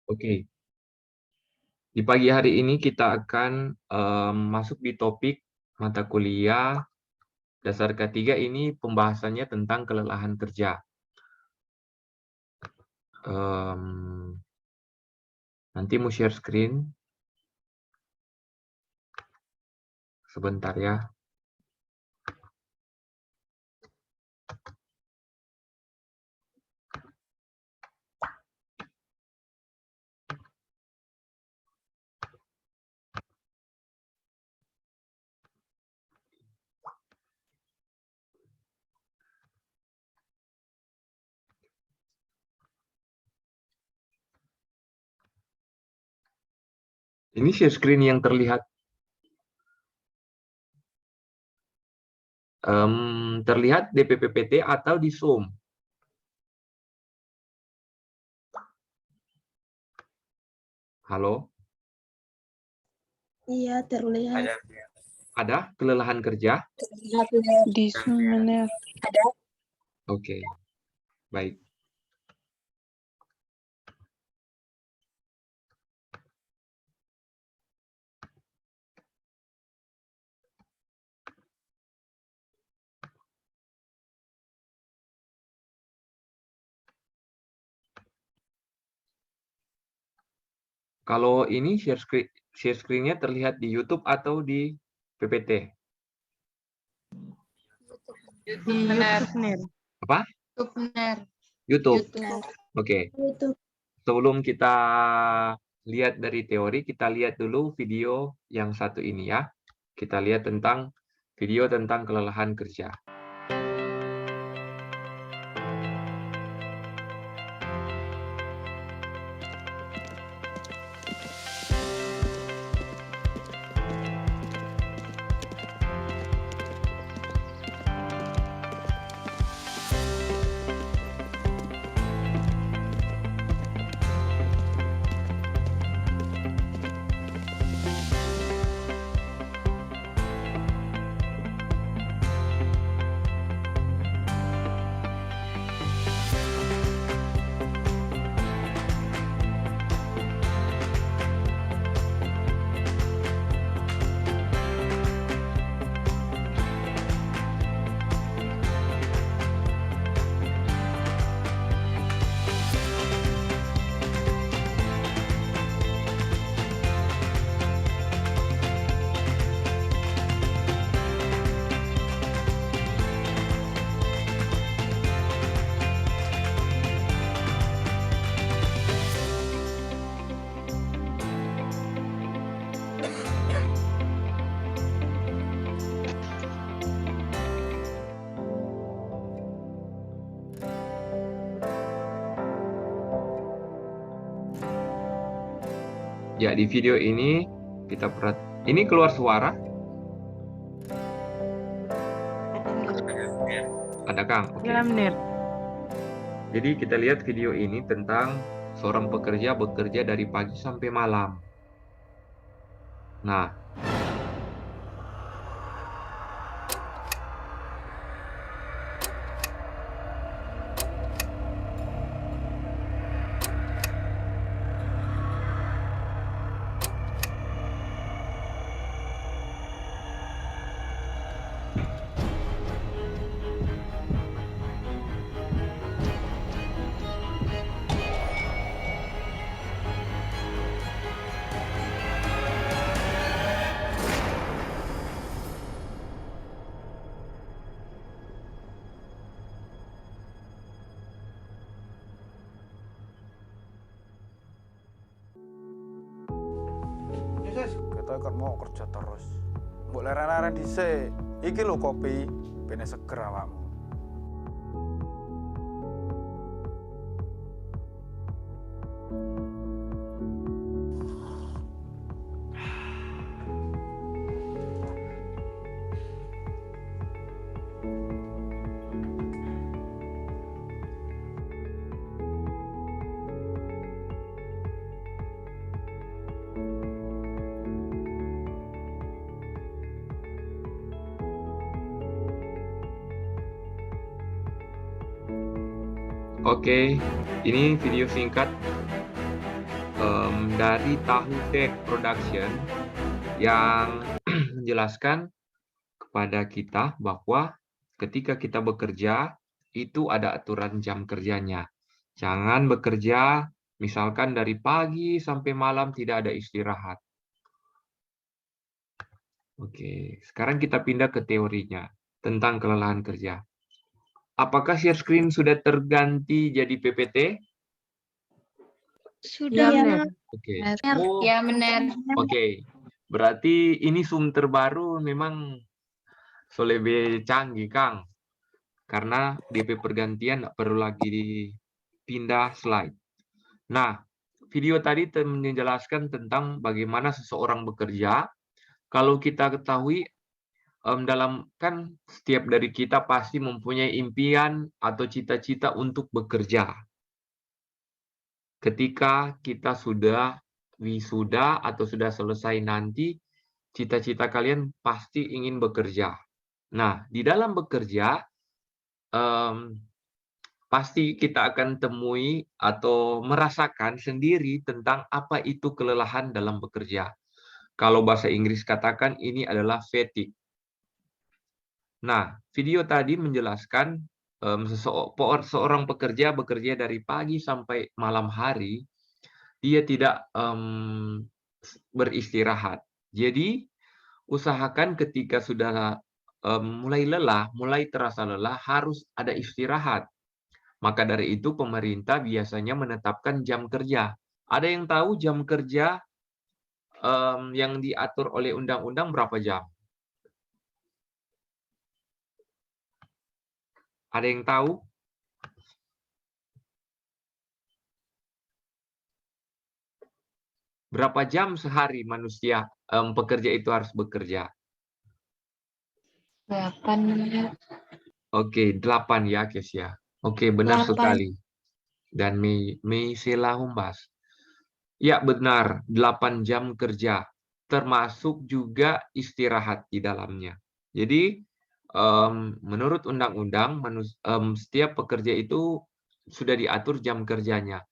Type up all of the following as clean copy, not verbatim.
Oke, di pagi hari ini kita akan masuk di topik mata kuliah dasar ketiga ini pembahasannya tentang kelelahan kerja. Nanti mau share screen sebentar ya. Ini share screen yang terlihat terlihat di PPT atau di Zoom. Halo, Iya, terlihat. ada kelelahan kerja? Terlihat. Di Sumenep. Ada. Oke, baik. Kalau ini share screen-nya terlihat di YouTube atau di PPT? Di YouTube, Nir. Apa? YouTube. Oke. YouTube. Sebelum kita lihat dari teori, kita lihat dulu video yang satu ini ya. Kita lihat tentang video tentang kelelahan kerja. Ya, di video ini kita ini keluar suara? Ada, Kang? Oke. Ya, Nir. Jadi kita lihat video ini tentang seorang pekerja bekerja dari pagi sampai malam. Nah, Kita kan mau kerja terus. Mbok leren-leren dhisik. Iki lho kopi, bene seger awakmu. oke. Ini video singkat dari Tahu Tech Production yang menjelaskan kepada kita bahwa ketika kita bekerja, itu ada aturan jam kerjanya. Jangan bekerja misalkan dari pagi sampai malam tidak ada istirahat. Oke, sekarang kita pindah ke teorinya tentang kelelahan kerja. Apakah share screen sudah terganti jadi PPT? Sudah benar. Oke. Benar. Oh, Ya, benar. oke. Berarti ini Zoom terbaru memang so lebih canggih, Kang. Karena DP pergantian nggak perlu lagi dipindah slide. Nah, video tadi menjelaskan tentang bagaimana seseorang bekerja. Kalau kita ketahui dalam kan setiap dari kita pasti mempunyai impian atau cita-cita untuk bekerja. Ketika kita sudah wisuda atau sudah selesai nanti, cita-cita kalian pasti ingin bekerja. Nah, di dalam bekerja pasti kita akan temui atau merasakan sendiri tentang apa itu kelelahan dalam bekerja. Kalau bahasa Inggris katakan ini adalah fatigue. Nah, video tadi menjelaskan seorang pekerja bekerja dari pagi sampai malam hari, dia tidak beristirahat. Jadi, usahakan ketika sudah mulai lelah, mulai terasa lelah, harus ada istirahat. Maka dari itu pemerintah biasanya menetapkan jam kerja. Ada yang tahu jam kerja yang diatur oleh undang-undang berapa jam? Ada yang tahu? Berapa jam sehari manusia pekerja itu harus bekerja? 8. Oke, 8 ya, Kesia. Oke, benar 8. sekali. Dan Mei Sela Humbas. Ya, benar. 8 jam kerja. Termasuk juga istirahat di dalamnya. Jadi, menurut undang-undang, setiap pekerja itu sudah diatur jam kerjanya.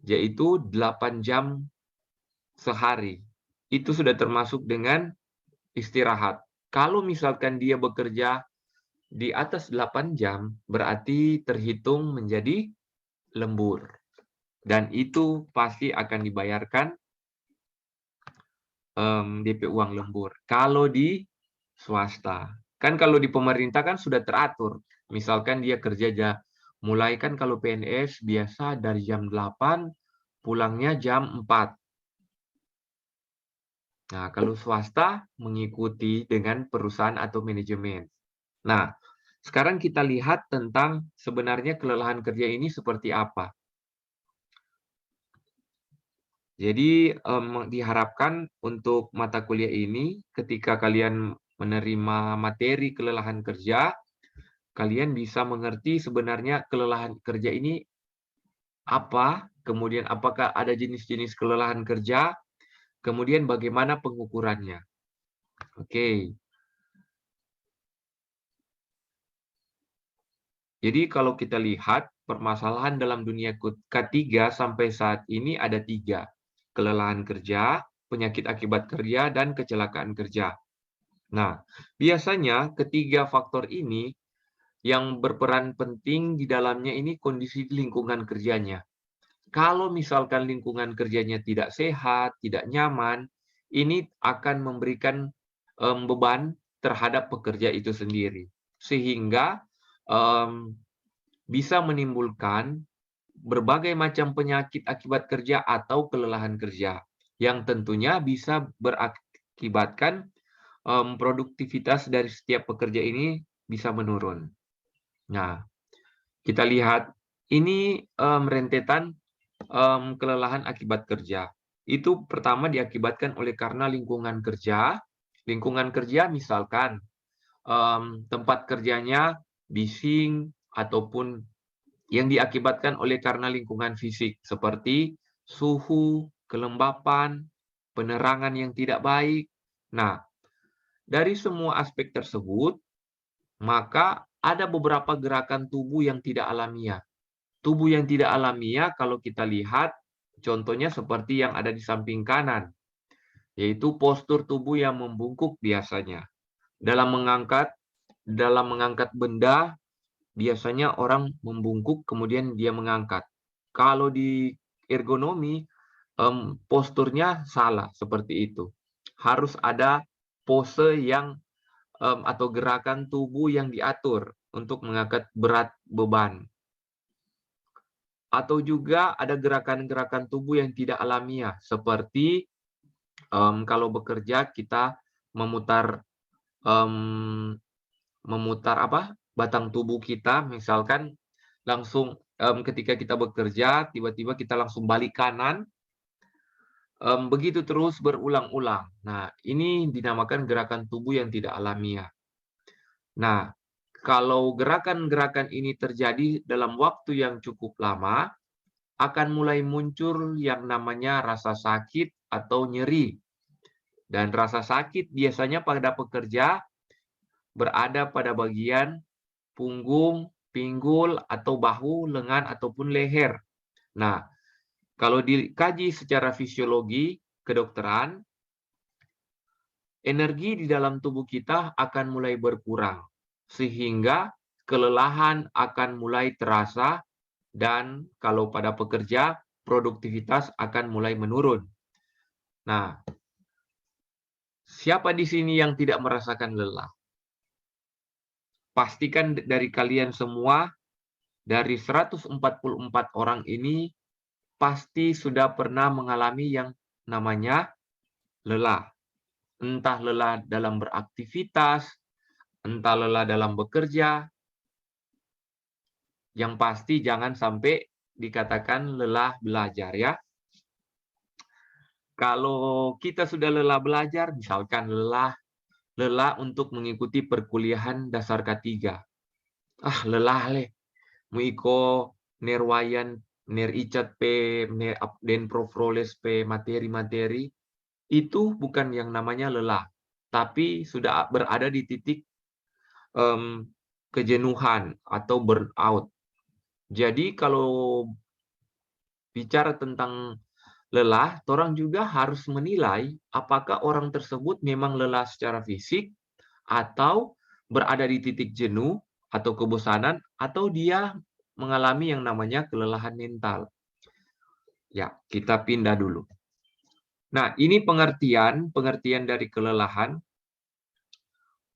Yaitu 8 jam sehari. Itu sudah termasuk dengan istirahat. Kalau misalkan dia bekerja di atas 8 jam, berarti terhitung menjadi lembur. Dan itu pasti akan dibayarkan DP uang lembur. Kalau di swasta. Kan kalau di pemerintah kan sudah teratur. Misalkan dia kerja mulai kan kalau PNS biasa dari jam 8, pulangnya jam 4. Nah, kalau swasta mengikuti dengan perusahaan atau manajemen. Nah, sekarang kita lihat tentang sebenarnya kelelahan kerja ini seperti apa. Jadi diharapkan untuk mata kuliah ini ketika kalian menerima materi kelelahan kerja, kalian bisa mengerti sebenarnya kelelahan kerja ini apa, kemudian apakah ada jenis-jenis kelelahan kerja, kemudian bagaimana pengukurannya. Oke. Jadi kalau kita lihat permasalahan dalam dunia K3 sampai saat ini ada 3. Kelelahan kerja, penyakit akibat kerja, dan kecelakaan kerja. Nah, biasanya ketiga faktor ini yang berperan penting di dalamnya ini kondisi lingkungan kerjanya. Kalau misalkan lingkungan kerjanya tidak sehat, tidak nyaman, ini akan memberikan beban terhadap pekerja itu sendiri. Sehingga bisa menimbulkan berbagai macam penyakit akibat kerja atau kelelahan kerja yang tentunya bisa berakibatkan produktivitas dari setiap pekerja ini bisa menurun. Nah, kita lihat ini rentetan kelelahan akibat kerja. Itu pertama diakibatkan oleh karena lingkungan kerja. Lingkungan kerja misalkan tempat kerjanya bising ataupun yang diakibatkan oleh karena lingkungan fisik seperti suhu, kelembapan, penerangan yang tidak baik. Nah, dari semua aspek tersebut, maka ada beberapa gerakan tubuh yang tidak alamiah. Tubuh yang tidak alamiah kalau kita lihat Contohnya seperti yang ada di samping kanan, yaitu postur tubuh yang membungkuk biasanya. Dalam mengangkat benda, biasanya orang membungkuk kemudian dia mengangkat. Kalau di ergonomi, posturnya salah seperti itu. Harus ada pose yang atau gerakan tubuh yang diatur untuk mengangkat berat beban. Atau juga ada gerakan-gerakan tubuh yang tidak alamiah, seperti kalau bekerja kita memutar batang tubuh kita, misalkan langsung ketika kita bekerja tiba-tiba kita langsung balik kanan, begitu terus berulang-ulang. Nah, ini dinamakan gerakan tubuh yang tidak alamiah. Nah, kalau gerakan-gerakan ini terjadi dalam waktu yang cukup lama, akan mulai muncul yang namanya rasa sakit atau nyeri. Dan rasa sakit biasanya pada pekerja berada pada bagian punggung, pinggul, atau bahu, lengan, ataupun leher. Nah, kalau dikaji secara fisiologi kedokteran, energi di dalam tubuh kita akan mulai berkurang, sehingga kelelahan akan mulai terasa, dan kalau pada pekerja, produktivitas akan mulai menurun. Nah, siapa di sini yang tidak merasakan lelah? Pastikan dari kalian semua, dari 144 orang ini, pasti sudah pernah mengalami yang namanya lelah. Entah lelah dalam beraktivitas, entah lelah dalam bekerja. Yang pasti jangan sampai dikatakan lelah belajar ya. Kalau kita sudah lelah belajar, misalkan lelah untuk mengikuti perkuliahan dasar K3. Lelah leh. Muiko nerwayan ner icat pe den profroles pe materi-materi. Itu bukan yang namanya lelah, tapi sudah berada di titik kejenuhan atau burnout. Jadi kalau bicara tentang lelah, orang juga harus menilai apakah orang tersebut memang lelah secara fisik atau berada di titik jenuh atau kebosanan, atau dia mengalami yang namanya kelelahan mental. Ya, kita pindah dulu. Nah, ini pengertian dari kelelahan.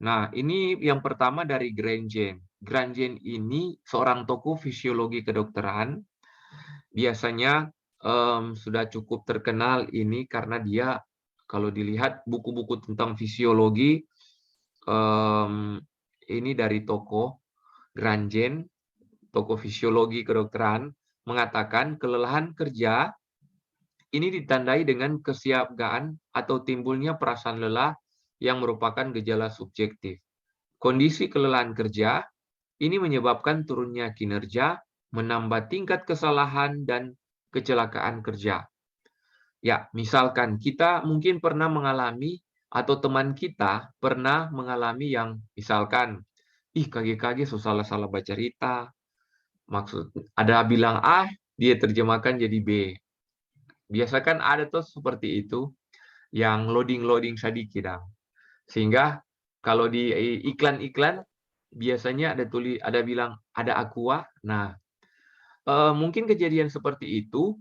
Nah, ini yang pertama dari Grangen. Grangen ini seorang tokoh fisiologi kedokteran. Biasanya sudah cukup terkenal ini karena dia, kalau dilihat buku-buku tentang fisiologi, ini dari tokoh Grangen, tokoh fisiologi kedokteran, mengatakan kelelahan kerja ini ditandai dengan kesiapgaan atau timbulnya perasaan lelah yang merupakan gejala subjektif. Kondisi kelelahan kerja ini menyebabkan turunnya kinerja, menambah tingkat kesalahan dan kecelakaan kerja. Ya, misalkan kita mungkin pernah mengalami atau teman kita pernah mengalami yang misalkan, kaki-kaki salah baca cerita. Maksud ada bilang A, dia terjemahkan jadi B. Biasa kan ada tuh seperti itu, yang loading sedikit. Sehingga kalau di iklan-iklan biasanya ada bilang ada aqua. Nah, mungkin kejadian seperti itu.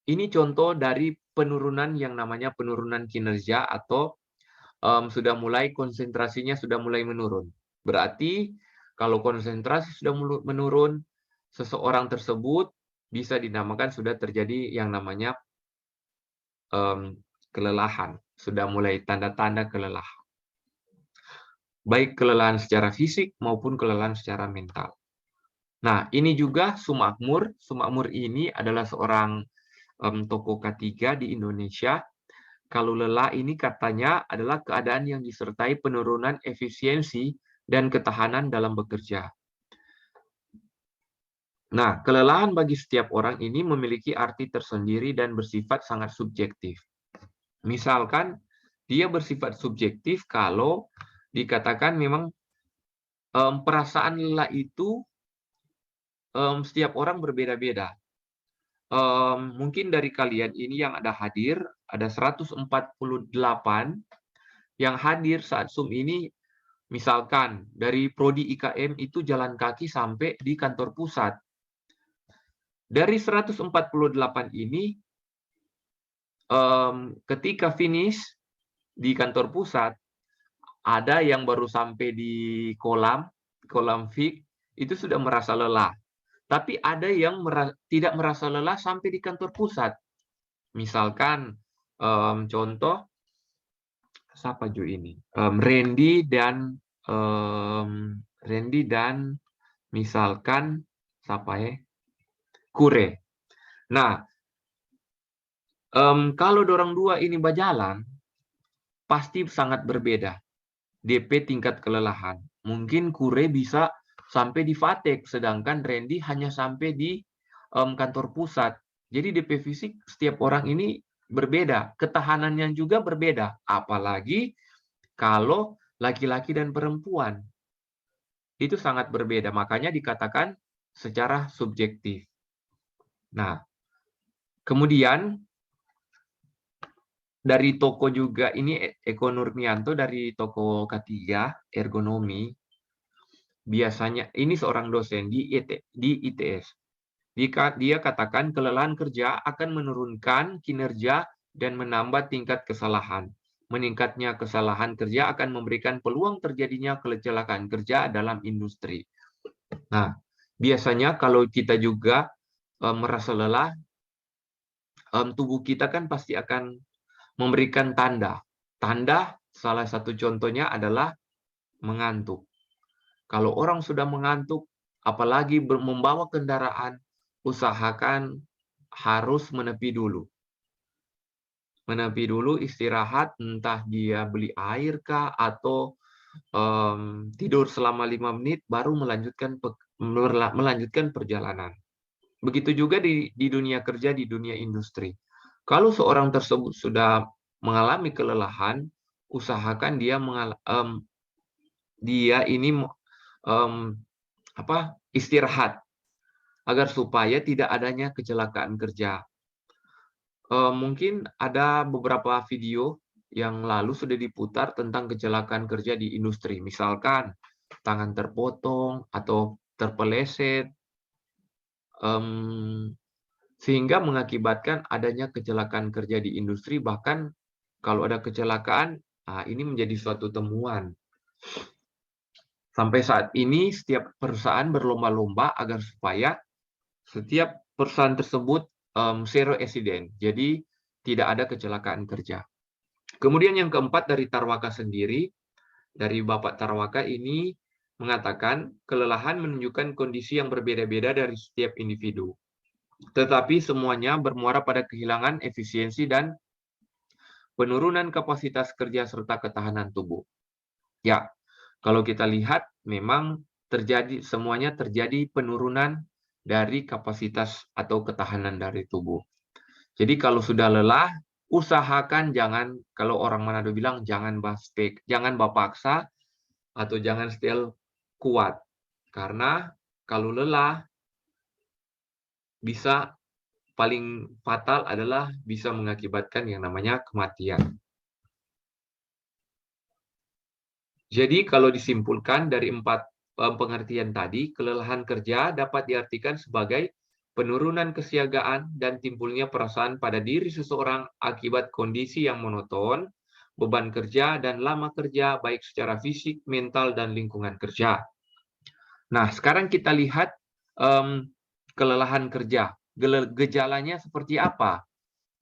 Ini contoh dari penurunan yang namanya penurunan kinerja atau sudah mulai konsentrasinya sudah mulai menurun. Berarti kalau konsentrasi sudah menurun, seseorang tersebut bisa dinamakan sudah terjadi yang namanya kelelahan. Sudah mulai tanda-tanda kelelahan. Baik kelelahan secara fisik maupun kelelahan secara mental. Nah, ini juga Sumakmur. Sumakmur ini adalah seorang tokoh K3 di Indonesia. Kalau lelah ini katanya adalah keadaan yang disertai penurunan efisiensi dan ketahanan dalam bekerja. Nah, kelelahan bagi setiap orang ini memiliki arti tersendiri dan bersifat sangat subjektif. Misalkan, dia bersifat subjektif kalau dikatakan memang perasaan lelah itu setiap orang berbeda-beda. mungkin dari kalian ini yang ada hadir, ada 148 yang hadir saat Zoom ini, misalkan dari Prodi IKM itu jalan kaki sampai di kantor pusat. Dari 148 ini, ketika finish di kantor pusat, ada yang baru sampai di kolam fik, itu sudah merasa lelah. Tapi ada yang tidak merasa lelah sampai di kantor pusat. Misalkan, contoh, siapa Jo ini? Randy dan misalkan siapa ya? Kure. Nah, kalau dorang dua ini berjalan, pasti sangat berbeda. DP tingkat kelelahan. Mungkin Kure bisa sampai di Fatek, sedangkan Randy hanya sampai di kantor pusat. Jadi DP fisik setiap orang ini berbeda, ketahanannya juga berbeda. Apalagi kalau laki-laki dan perempuan. Itu sangat berbeda, makanya dikatakan secara subjektif. Nah, kemudian dari toko juga, ini Eko Nurmianto dari toko K3, ergonomi, biasanya, ini seorang dosen di ITS. Dia katakan kelelahan kerja akan menurunkan kinerja dan menambah tingkat kesalahan. Meningkatnya kesalahan kerja akan memberikan peluang terjadinya kecelakaan kerja dalam industri. Nah, biasanya kalau kita juga merasa lelah, tubuh kita kan pasti akan memberikan tanda. Tanda salah satu contohnya adalah mengantuk. Kalau orang sudah mengantuk, apalagi membawa kendaraan, usahakan harus menepi dulu. Menepi dulu, istirahat, entah dia beli air kah, atau tidur selama 5 menit, baru melanjutkan perjalanan. Begitu juga di dunia kerja, di dunia industri. Kalau seorang tersebut sudah mengalami kelelahan, usahakan dia ini istirahat agar supaya tidak adanya kecelakaan kerja. Mungkin ada beberapa video yang lalu sudah diputar tentang kecelakaan kerja di industri. Misalkan tangan terpotong atau terpeleset, sehingga mengakibatkan adanya kecelakaan kerja di industri. Bahkan kalau ada kecelakaan, ini menjadi suatu temuan. Sampai saat ini setiap perusahaan berlomba-lomba agar supaya setiap perusahaan tersebut zero accident, jadi tidak ada kecelakaan kerja. Kemudian yang keempat dari Tarwaka sendiri, dari Bapak Tarwaka ini mengatakan kelelahan menunjukkan kondisi yang berbeda-beda dari setiap individu. Tetapi semuanya bermuara pada kehilangan efisiensi dan penurunan kapasitas kerja serta ketahanan tubuh. Ya, kalau kita lihat memang semuanya terjadi penurunan dari kapasitas atau ketahanan dari tubuh. Jadi kalau sudah lelah, usahakan jangan, kalau orang Manado bilang jangan bapaksa atau jangan setel kuat. Karena kalau lelah, bisa paling fatal adalah bisa mengakibatkan yang namanya kematian. Jadi kalau disimpulkan dari 4 pengertian tadi, kelelahan kerja dapat diartikan sebagai penurunan kesiagaan dan timbulnya perasaan pada diri seseorang akibat kondisi yang monoton, beban kerja, dan lama kerja baik secara fisik, mental, dan lingkungan kerja. Nah, sekarang kita lihat kelelahan kerja. Gejalanya seperti apa?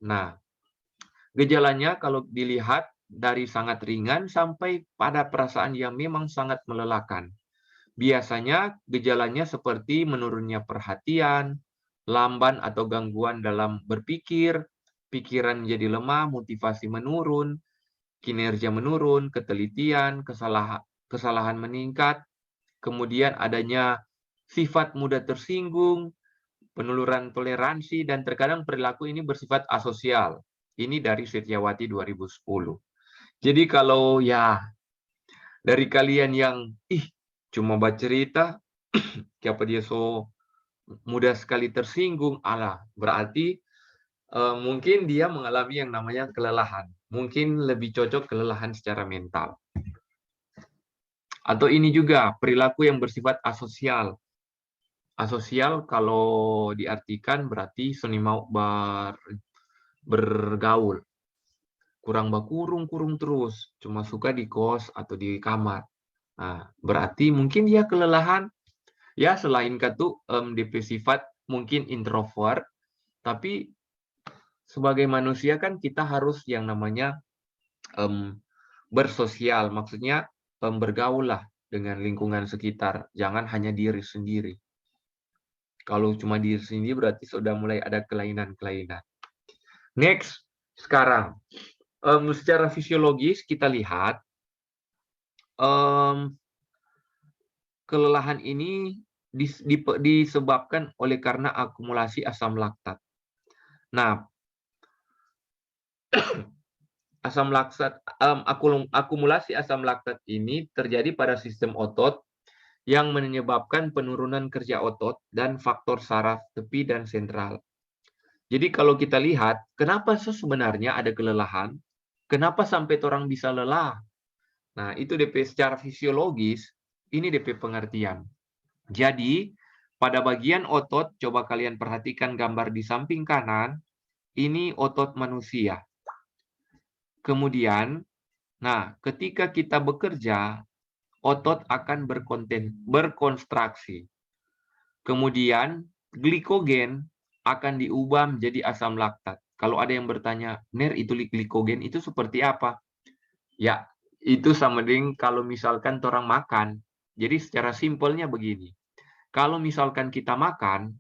Nah, gejalanya kalau dilihat dari sangat ringan sampai pada perasaan yang memang sangat melelahkan. Biasanya gejalanya seperti menurunnya perhatian, lamban atau gangguan dalam berpikir, pikiran menjadi lemah, motivasi menurun, kinerja menurun, ketelitian, kesalahan meningkat, kemudian adanya sifat mudah tersinggung, penuluran toleransi, dan terkadang perilaku ini bersifat asosial. Ini dari Setiawati 2010. Jadi kalau ya dari kalian yang cuma baca cerita, siapa dia so mudah sekali tersinggung, berarti mungkin dia mengalami yang namanya kelelahan. Mungkin lebih cocok kelelahan secara mental. Atau ini juga perilaku yang bersifat asosial. Asosial kalau diartikan berarti seni mau bergaul. Kurang kurung terus, cuma suka di kos atau di kamar. Nah, berarti mungkin dia kelelahan. Ya, selain itu DP sifat mungkin introvert, tapi sebagai manusia kan kita harus yang namanya bersosial, maksudnya bergaul lah dengan lingkungan sekitar, jangan hanya diri sendiri. Kalau cuma diri sendiri berarti sudah mulai ada kelainan-kelainan. Next, sekarang secara fisiologis kita lihat kelelahan ini disebabkan oleh karena akumulasi asam laktat. Nah, akumulasi asam laktat ini terjadi pada sistem otot yang menyebabkan penurunan kerja otot dan faktor saraf tepi dan sentral. Jadi kalau kita lihat, kenapa sebenarnya ada kelelahan? Kenapa sampai orang bisa lelah? Nah, itu DP secara fisiologis, ini DP pengertian. Jadi, pada bagian otot, coba kalian perhatikan gambar di samping kanan, ini otot manusia. Kemudian, nah, ketika kita bekerja, otot akan berkontraksi. Kemudian, glikogen akan diubah menjadi asam laktat. Kalau ada yang bertanya, Ner, itu glikogen itu seperti apa? Ya, itu sama dengan kalau misalkan orang makan. Jadi secara simpelnya begini. Kalau misalkan kita makan,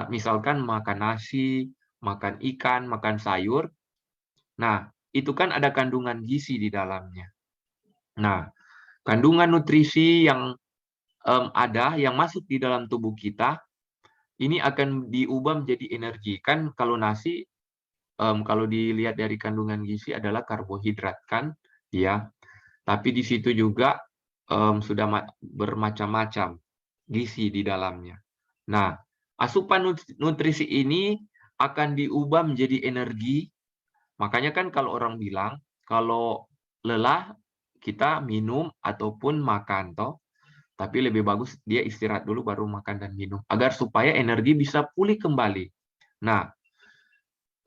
misalkan makan nasi, makan ikan, makan sayur, nah, itu kan ada kandungan gizi di dalamnya. Nah, kandungan nutrisi yang ada, yang masuk di dalam tubuh kita, ini akan diubah menjadi energi. Kan kalau nasi, kalau dilihat dari kandungan gizi adalah karbohidrat, kan? Ya, tapi di situ juga sudah bermacam-macam gizi di dalamnya. Nah, asupan nutrisi ini akan diubah menjadi energi. Makanya kan kalau orang bilang, kalau lelah, kita minum ataupun makan, toh. Tapi lebih bagus dia istirahat dulu baru makan dan minum. Agar supaya energi bisa pulih kembali. Nah,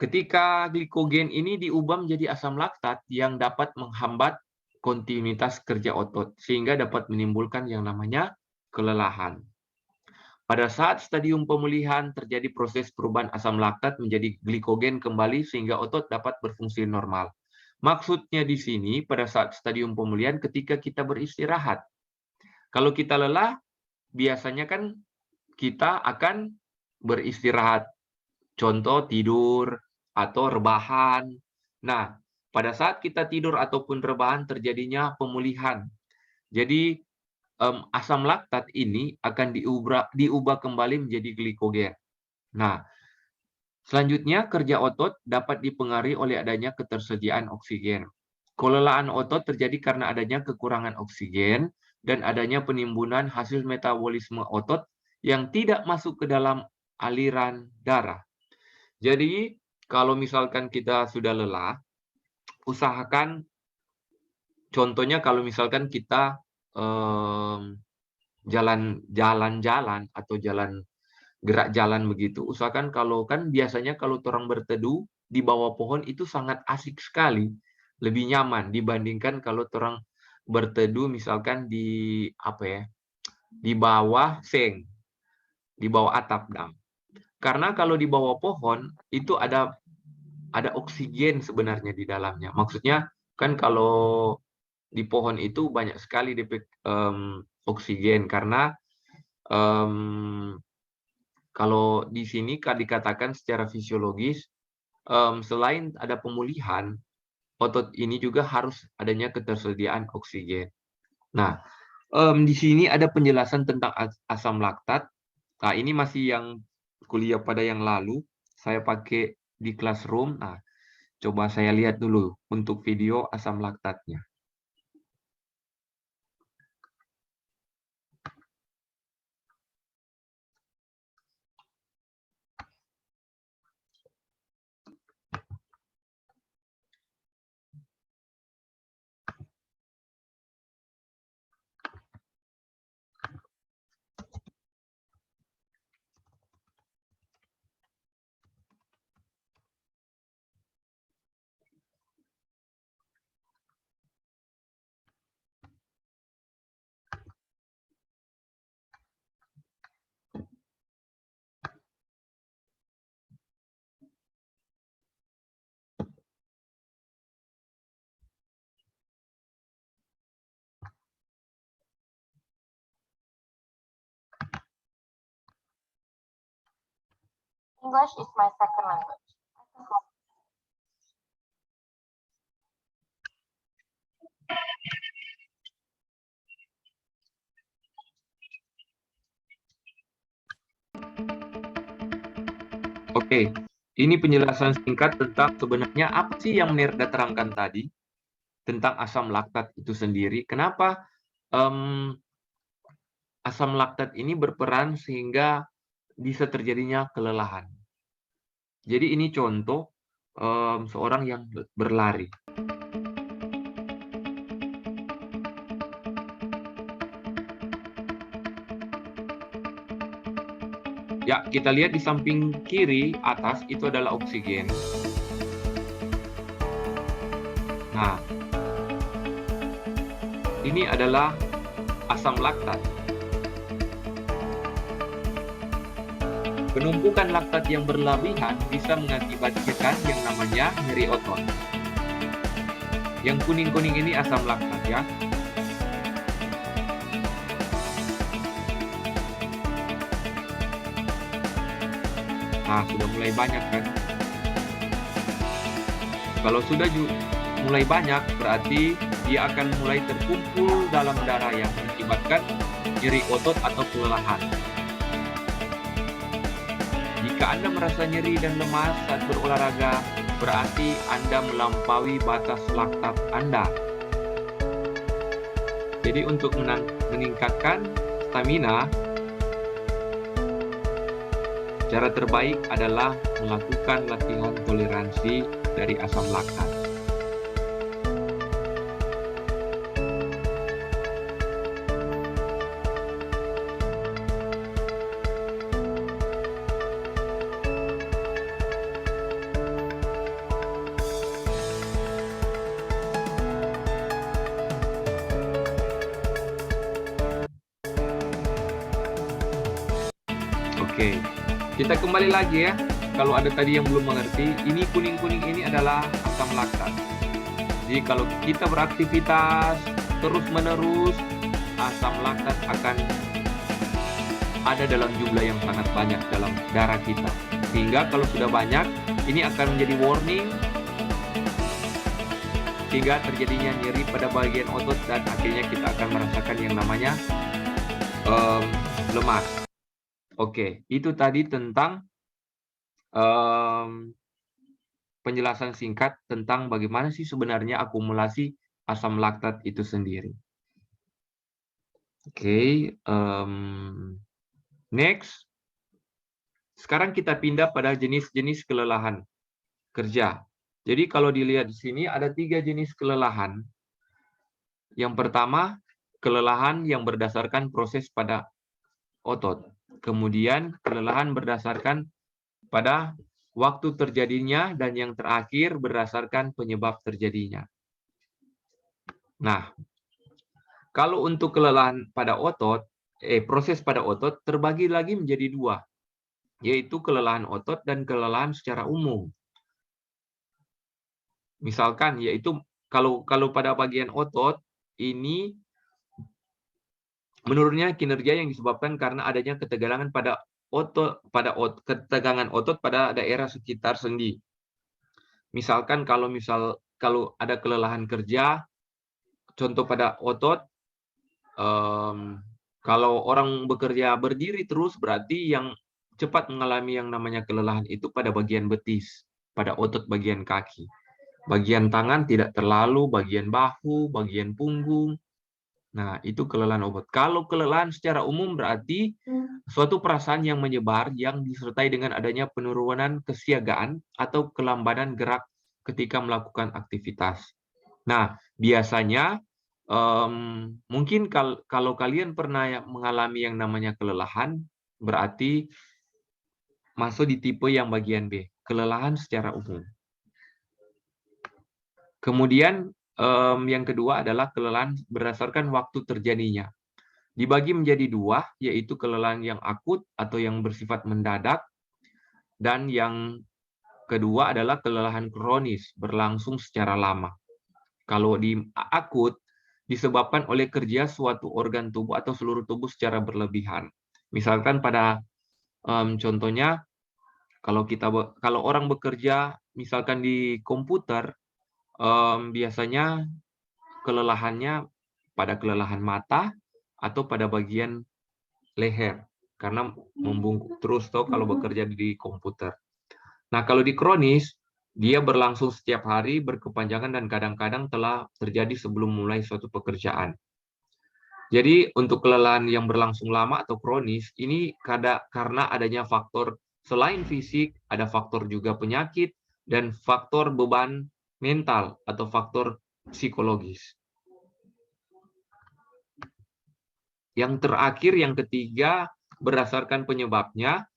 ketika glikogen ini diubah menjadi asam laktat yang dapat menghambat kontinuitas kerja otot, sehingga dapat menimbulkan yang namanya kelelahan. Pada saat stadium pemulihan terjadi proses perubahan asam laktat menjadi glikogen kembali sehingga otot dapat berfungsi normal. Maksudnya di sini pada saat stadium pemulihan ketika kita beristirahat. Kalau kita lelah, biasanya kan kita akan beristirahat. Contoh tidur atau rebahan. Nah, pada saat kita tidur ataupun rebahan terjadinya pemulihan. Jadi asam laktat ini akan diubah kembali menjadi glikogen. Nah, selanjutnya kerja otot dapat dipengaruhi oleh adanya ketersediaan oksigen. Kelelahan otot terjadi karena adanya kekurangan oksigen dan adanya penimbunan hasil metabolisme otot yang tidak masuk ke dalam aliran darah. Jadi, kalau misalkan kita sudah lelah, usahakan, contohnya kalau misalkan kita jalan-jalan atau gerak jalan begitu, usahakan kalau kan biasanya kalau orang berteduh di bawah pohon itu sangat asik sekali, lebih nyaman dibandingkan kalau orang berteduh misalkan di apa ya, di bawah seng, di bawah atap dam. Karena kalau di bawah pohon itu ada oksigen sebenarnya di dalamnya. Maksudnya kan kalau di pohon itu banyak sekali oksigen karena kalau di sini dikatakan secara fisiologis selain ada pemulihan, otot ini juga harus adanya ketersediaan oksigen. Nah, di sini ada penjelasan tentang asam laktat. Nah, ini masih yang kuliah pada yang lalu. Saya pakai di classroom. Nah, coba saya lihat dulu untuk video asam laktatnya. English is my second language. Oke, ini penjelasan singkat tentang sebenarnya apa sih yang Nirda terangkan tadi tentang asam laktat itu sendiri. Kenapa asam laktat ini berperan sehingga bisa terjadinya kelelahan. Jadi ini contoh seorang yang berlari. Ya, kita lihat di samping kiri atas itu adalah oksigen. Nah, ini adalah asam laktat. Penumpukan laktat yang berlebihan bisa mengakibatkan yang namanya nyeri otot. Yang kuning-kuning ini asam laktat ya. Nah, sudah mulai banyak kan? Kalau sudah mulai banyak, berarti dia akan mulai terkumpul dalam darah yang mengakibatkan nyeri otot atau kelelahan. Jika Anda merasa nyeri dan lemas saat berolahraga, berarti Anda melampaui batas laktat Anda. Jadi untuk meningkatkan stamina, cara terbaik adalah melakukan latihan toleransi dari asam laktat. Oke. Kita kembali lagi ya, kalau ada tadi yang belum mengerti, ini kuning-kuning ini adalah asam laktat. Jadi kalau kita beraktivitas terus-menerus, asam laktat akan ada dalam jumlah yang sangat banyak dalam darah kita. Sehingga kalau sudah banyak, ini akan menjadi warning, sehingga terjadinya nyeri pada bagian otot dan akhirnya kita akan merasakan yang namanya lemas. Oke, itu tadi tentang penjelasan singkat tentang bagaimana sih sebenarnya akumulasi asam laktat itu sendiri. Oke, next. Sekarang kita pindah pada jenis-jenis kelelahan kerja. Jadi kalau dilihat di sini ada 3 jenis kelelahan. Yang pertama, kelelahan yang berdasarkan proses pada otot. Kemudian kelelahan berdasarkan pada waktu terjadinya, dan yang terakhir berdasarkan penyebab terjadinya. Nah, kalau untuk kelelahan pada otot, proses pada otot terbagi lagi menjadi 2, yaitu kelelahan otot dan kelelahan secara umum. Misalkan, yaitu kalau pada bagian otot ini menurunnya kinerja yang disebabkan karena adanya ketegangan pada ketegangan otot pada daerah sekitar sendi. Misalkan kalau ada kelelahan kerja, contoh pada otot, kalau orang bekerja berdiri terus, berarti yang cepat mengalami yang namanya kelelahan itu pada bagian betis, pada otot bagian kaki. Bagian tangan tidak terlalu, bagian bahu, bagian punggung. Nah, itu kelelahan otot. Kalau kelelahan secara umum berarti suatu perasaan yang menyebar yang disertai dengan adanya penurunan kesiagaan atau kelambanan gerak ketika melakukan aktivitas. Nah, biasanya mungkin kalau kalian pernah mengalami yang namanya kelelahan, berarti masuk di tipe yang bagian B, kelelahan secara umum. Kemudian yang kedua adalah kelelahan berdasarkan waktu terjadinya. Dibagi menjadi 2, yaitu kelelahan yang akut atau yang bersifat mendadak, dan yang kedua adalah kelelahan kronis, berlangsung secara lama. Kalau di akut, disebabkan oleh kerja suatu organ tubuh atau seluruh tubuh secara berlebihan. Misalkan pada contohnya, Kalau orang bekerja misalkan di komputer, biasanya kelelahannya pada kelelahan mata atau pada bagian leher karena membungkuk terus toh kalau bekerja di komputer. Nah, kalau di kronis dia berlangsung setiap hari, berkepanjangan dan kadang-kadang telah terjadi sebelum mulai suatu pekerjaan. Jadi untuk kelelahan yang berlangsung lama atau kronis ini karena adanya faktor selain fisik, ada faktor juga penyakit dan faktor beban mental atau faktor psikologis. Yang terakhir, yang ketiga, berdasarkan penyebabnya,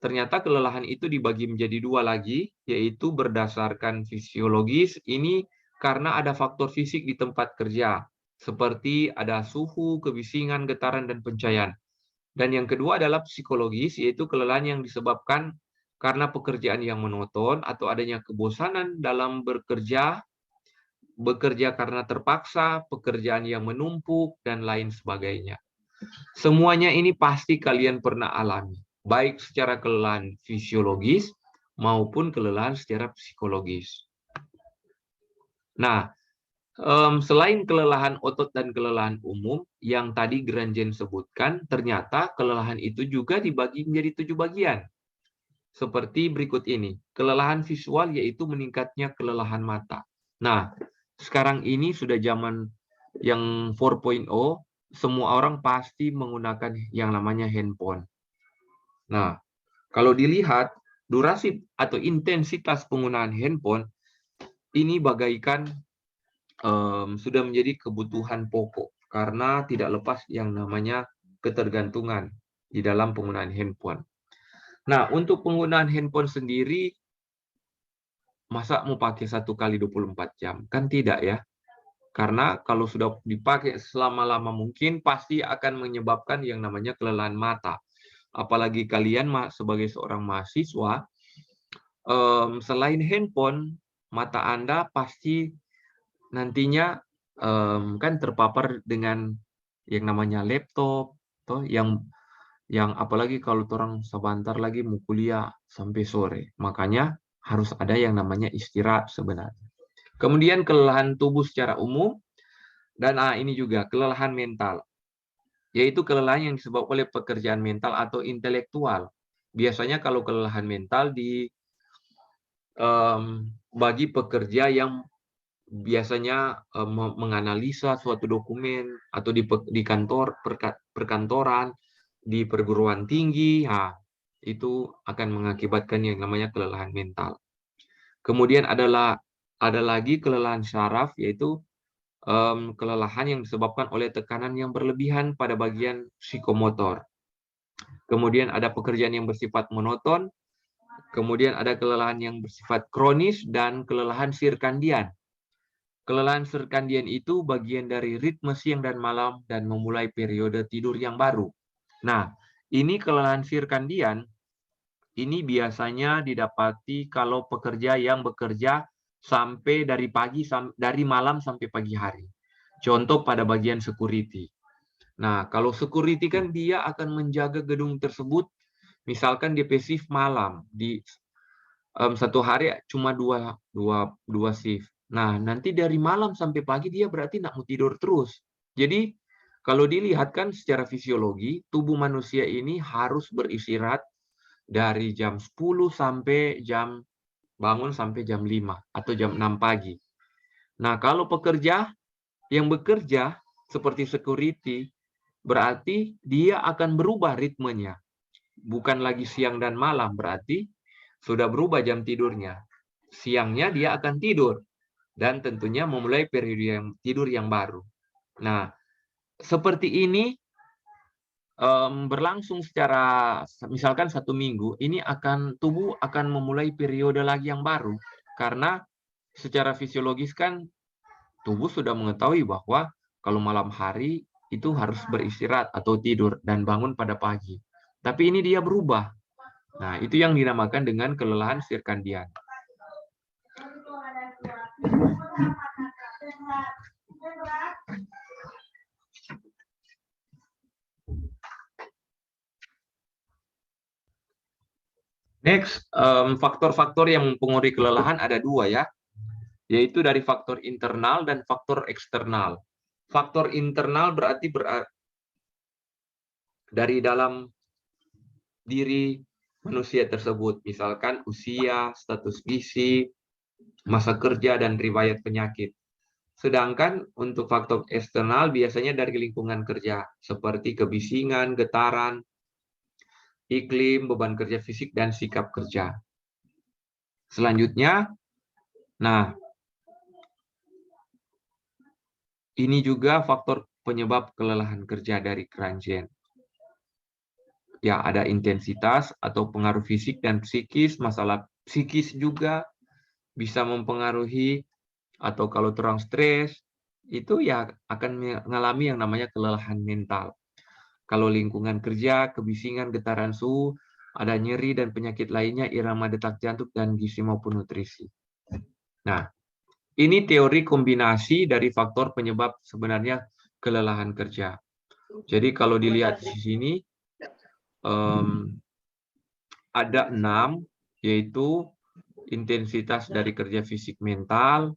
ternyata kelelahan itu dibagi menjadi dua lagi, yaitu berdasarkan fisiologis, ini karena ada faktor fisik di tempat kerja, seperti ada suhu, kebisingan, getaran, dan pencahayaan. Dan yang kedua adalah psikologis, yaitu kelelahan yang disebabkan karena pekerjaan yang monoton atau adanya kebosanan dalam bekerja karena terpaksa, pekerjaan yang menumpuk, dan lain sebagainya. Semuanya ini pasti kalian pernah alami, baik secara kelelahan fisiologis maupun kelelahan secara psikologis. Nah, selain kelelahan otot dan kelelahan umum yang tadi Granjen sebutkan, ternyata kelelahan itu juga dibagi menjadi 7 bagian. Seperti berikut ini. Kelelahan visual yaitu meningkatnya kelelahan mata. Nah, sekarang ini sudah zaman yang 4.0, semua orang pasti menggunakan yang namanya handphone. Nah, kalau dilihat durasi atau intensitas penggunaan handphone ini bagaikan sudah menjadi kebutuhan pokok karena tidak lepas yang namanya ketergantungan di dalam penggunaan handphone. Nah, untuk penggunaan handphone sendiri, masa mau pakai 1 kali 24 jam? Kan tidak ya. Karena kalau sudah dipakai selama-lama mungkin pasti akan menyebabkan yang namanya kelelahan mata. Apalagi kalian sebagai seorang mahasiswa, selain handphone, mata Anda pasti nantinya kan terpapar dengan yang namanya laptop, toh yang apalagi kalau orang sebentar lagi mau kuliah sampai sore. Makanya harus ada yang namanya istirahat sebenarnya. Kemudian kelelahan tubuh secara umum, dan ini juga kelelahan mental, yaitu kelelahan yang disebabkan oleh pekerjaan mental atau intelektual. Biasanya kalau kelelahan mental bagi pekerja yang biasanya menganalisa suatu dokumen atau di kantor perkantoran, di perguruan tinggi, itu akan mengakibatkan yang namanya kelelahan mental. Kemudian ada lagi kelelahan syaraf, yaitu kelelahan yang disebabkan oleh tekanan yang berlebihan pada bagian psikomotor. Kemudian ada pekerjaan yang bersifat monoton, kemudian ada kelelahan yang bersifat kronis, dan kelelahan sirkandian. Kelelahan sirkandian itu bagian dari ritme siang dan malam dan memulai periode tidur yang baru. Nah, ini kelelahan sirkandian, ini biasanya didapati kalau pekerja yang bekerja sampai dari malam sampai pagi hari. Contoh pada bagian security. Nah, kalau security kan dia akan menjaga gedung tersebut, misalkan di shift malam, di satu hari cuma dua shift. Nah, nanti dari malam sampai pagi dia berarti nak mau tidur terus. Jadi, kalau dilihat kan secara fisiologi, tubuh manusia ini harus beristirahat dari jam 10 sampai bangun sampai jam 5 atau jam 6 pagi. Nah, kalau pekerja yang bekerja seperti security, berarti dia akan berubah ritmenya. Bukan lagi siang dan malam, berarti sudah berubah jam tidurnya. Siangnya dia akan tidur, dan tentunya memulai periode tidur yang baru. Nah, seperti ini berlangsung secara misalkan 1 minggu, ini tubuh akan memulai periode lagi yang baru. Karena secara fisiologis kan tubuh sudah mengetahui bahwa kalau malam hari itu harus beristirahat atau tidur dan bangun pada pagi. Tapi ini dia berubah. Nah, itu yang dinamakan dengan kelelahan sirkandian. Next, faktor-faktor yang mempengaruhi kelelahan ada dua ya, yaitu dari faktor internal dan faktor eksternal. Faktor internal berarti dari dalam diri manusia tersebut, misalkan usia, status gizi, masa kerja, dan riwayat penyakit. Sedangkan untuk faktor eksternal biasanya dari lingkungan kerja, seperti kebisingan, getaran, iklim, beban kerja fisik, dan sikap kerja. Selanjutnya, nah, ini juga faktor penyebab kelelahan kerja dari keranjen. Ya, ada intensitas atau pengaruh fisik dan psikis, masalah psikis juga bisa mempengaruhi, atau kalau terang stres, itu ya akan mengalami yang namanya kelelahan mental. Kalau lingkungan kerja, kebisingan, getaran suhu, ada nyeri dan penyakit lainnya, irama detak jantung, dan gizi maupun nutrisi. Nah, ini teori kombinasi dari faktor penyebab sebenarnya kelelahan kerja. Jadi kalau dilihat di sini, ada 6, yaitu intensitas dari kerja fisik mental,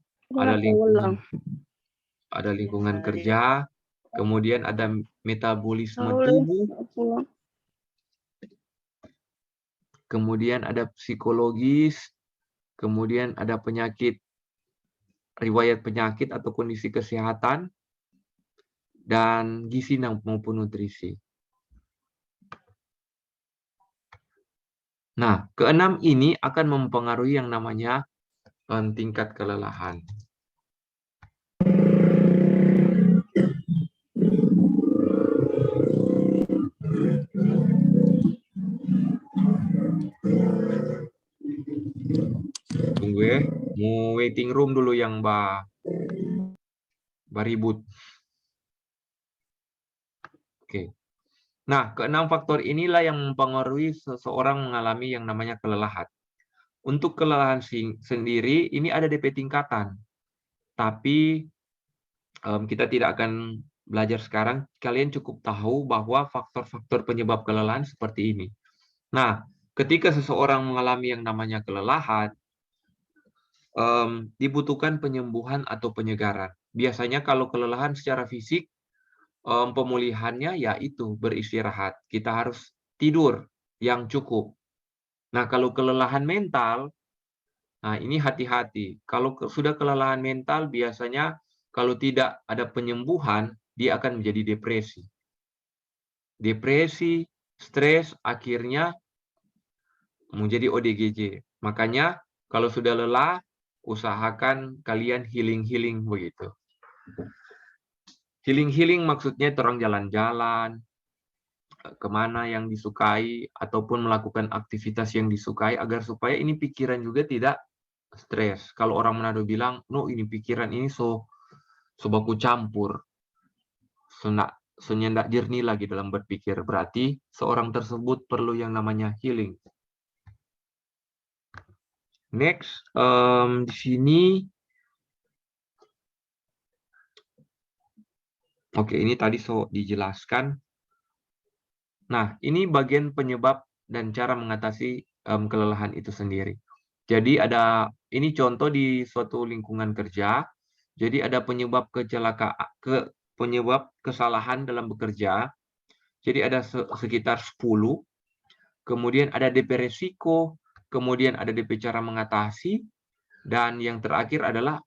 ada lingkungan kerja, kemudian ada metabolisme tubuh, kemudian ada psikologis, kemudian ada penyakit, riwayat penyakit atau kondisi kesehatan, dan gizi maupun nutrisi. Nah, keenam ini akan mempengaruhi yang namanya tingkat kelelahan. Tunggu ya, mau waiting room dulu yang ribut. Oke. Nah, keenam faktor inilah yang mempengaruhi seseorang mengalami yang namanya kelelahan. Untuk kelelahan sendiri, ini ada DP tingkatan. Tapi kita tidak akan belajar sekarang. Kalian cukup tahu bahwa faktor-faktor penyebab kelelahan seperti ini. Nah, ketika seseorang mengalami yang namanya kelelahan, dibutuhkan penyembuhan atau penyegaran. Biasanya kalau kelelahan secara fisik, pemulihannya yaitu beristirahat. Kita harus tidur yang cukup. Nah, kalau kelelahan mental, nah ini hati-hati. Kalau sudah kelelahan mental, biasanya kalau tidak ada penyembuhan, dia akan menjadi depresi. Depresi, stres, akhirnya menjadi ODGJ. Makanya kalau sudah lelah, usahakan kalian healing-healing begitu. Healing-healing maksudnya terang jalan-jalan, kemana yang disukai, ataupun melakukan aktivitas yang disukai, agar supaya ini pikiran juga tidak stres. Kalau orang Manado bilang, no ini pikiran ini so baku campur, senyendak jernih lagi dalam berpikir. Berarti seorang tersebut perlu yang namanya healing. Next, di sini, oke, ini tadi dijelaskan. Nah, ini bagian penyebab dan cara mengatasi kelelahan itu sendiri. Jadi ini contoh di suatu lingkungan kerja. Jadi ada penyebab penyebab kesalahan dalam bekerja. Jadi ada sekitar 10. Kemudian ada DP resiko, kemudian ada DP cara mengatasi, dan yang terakhir adalah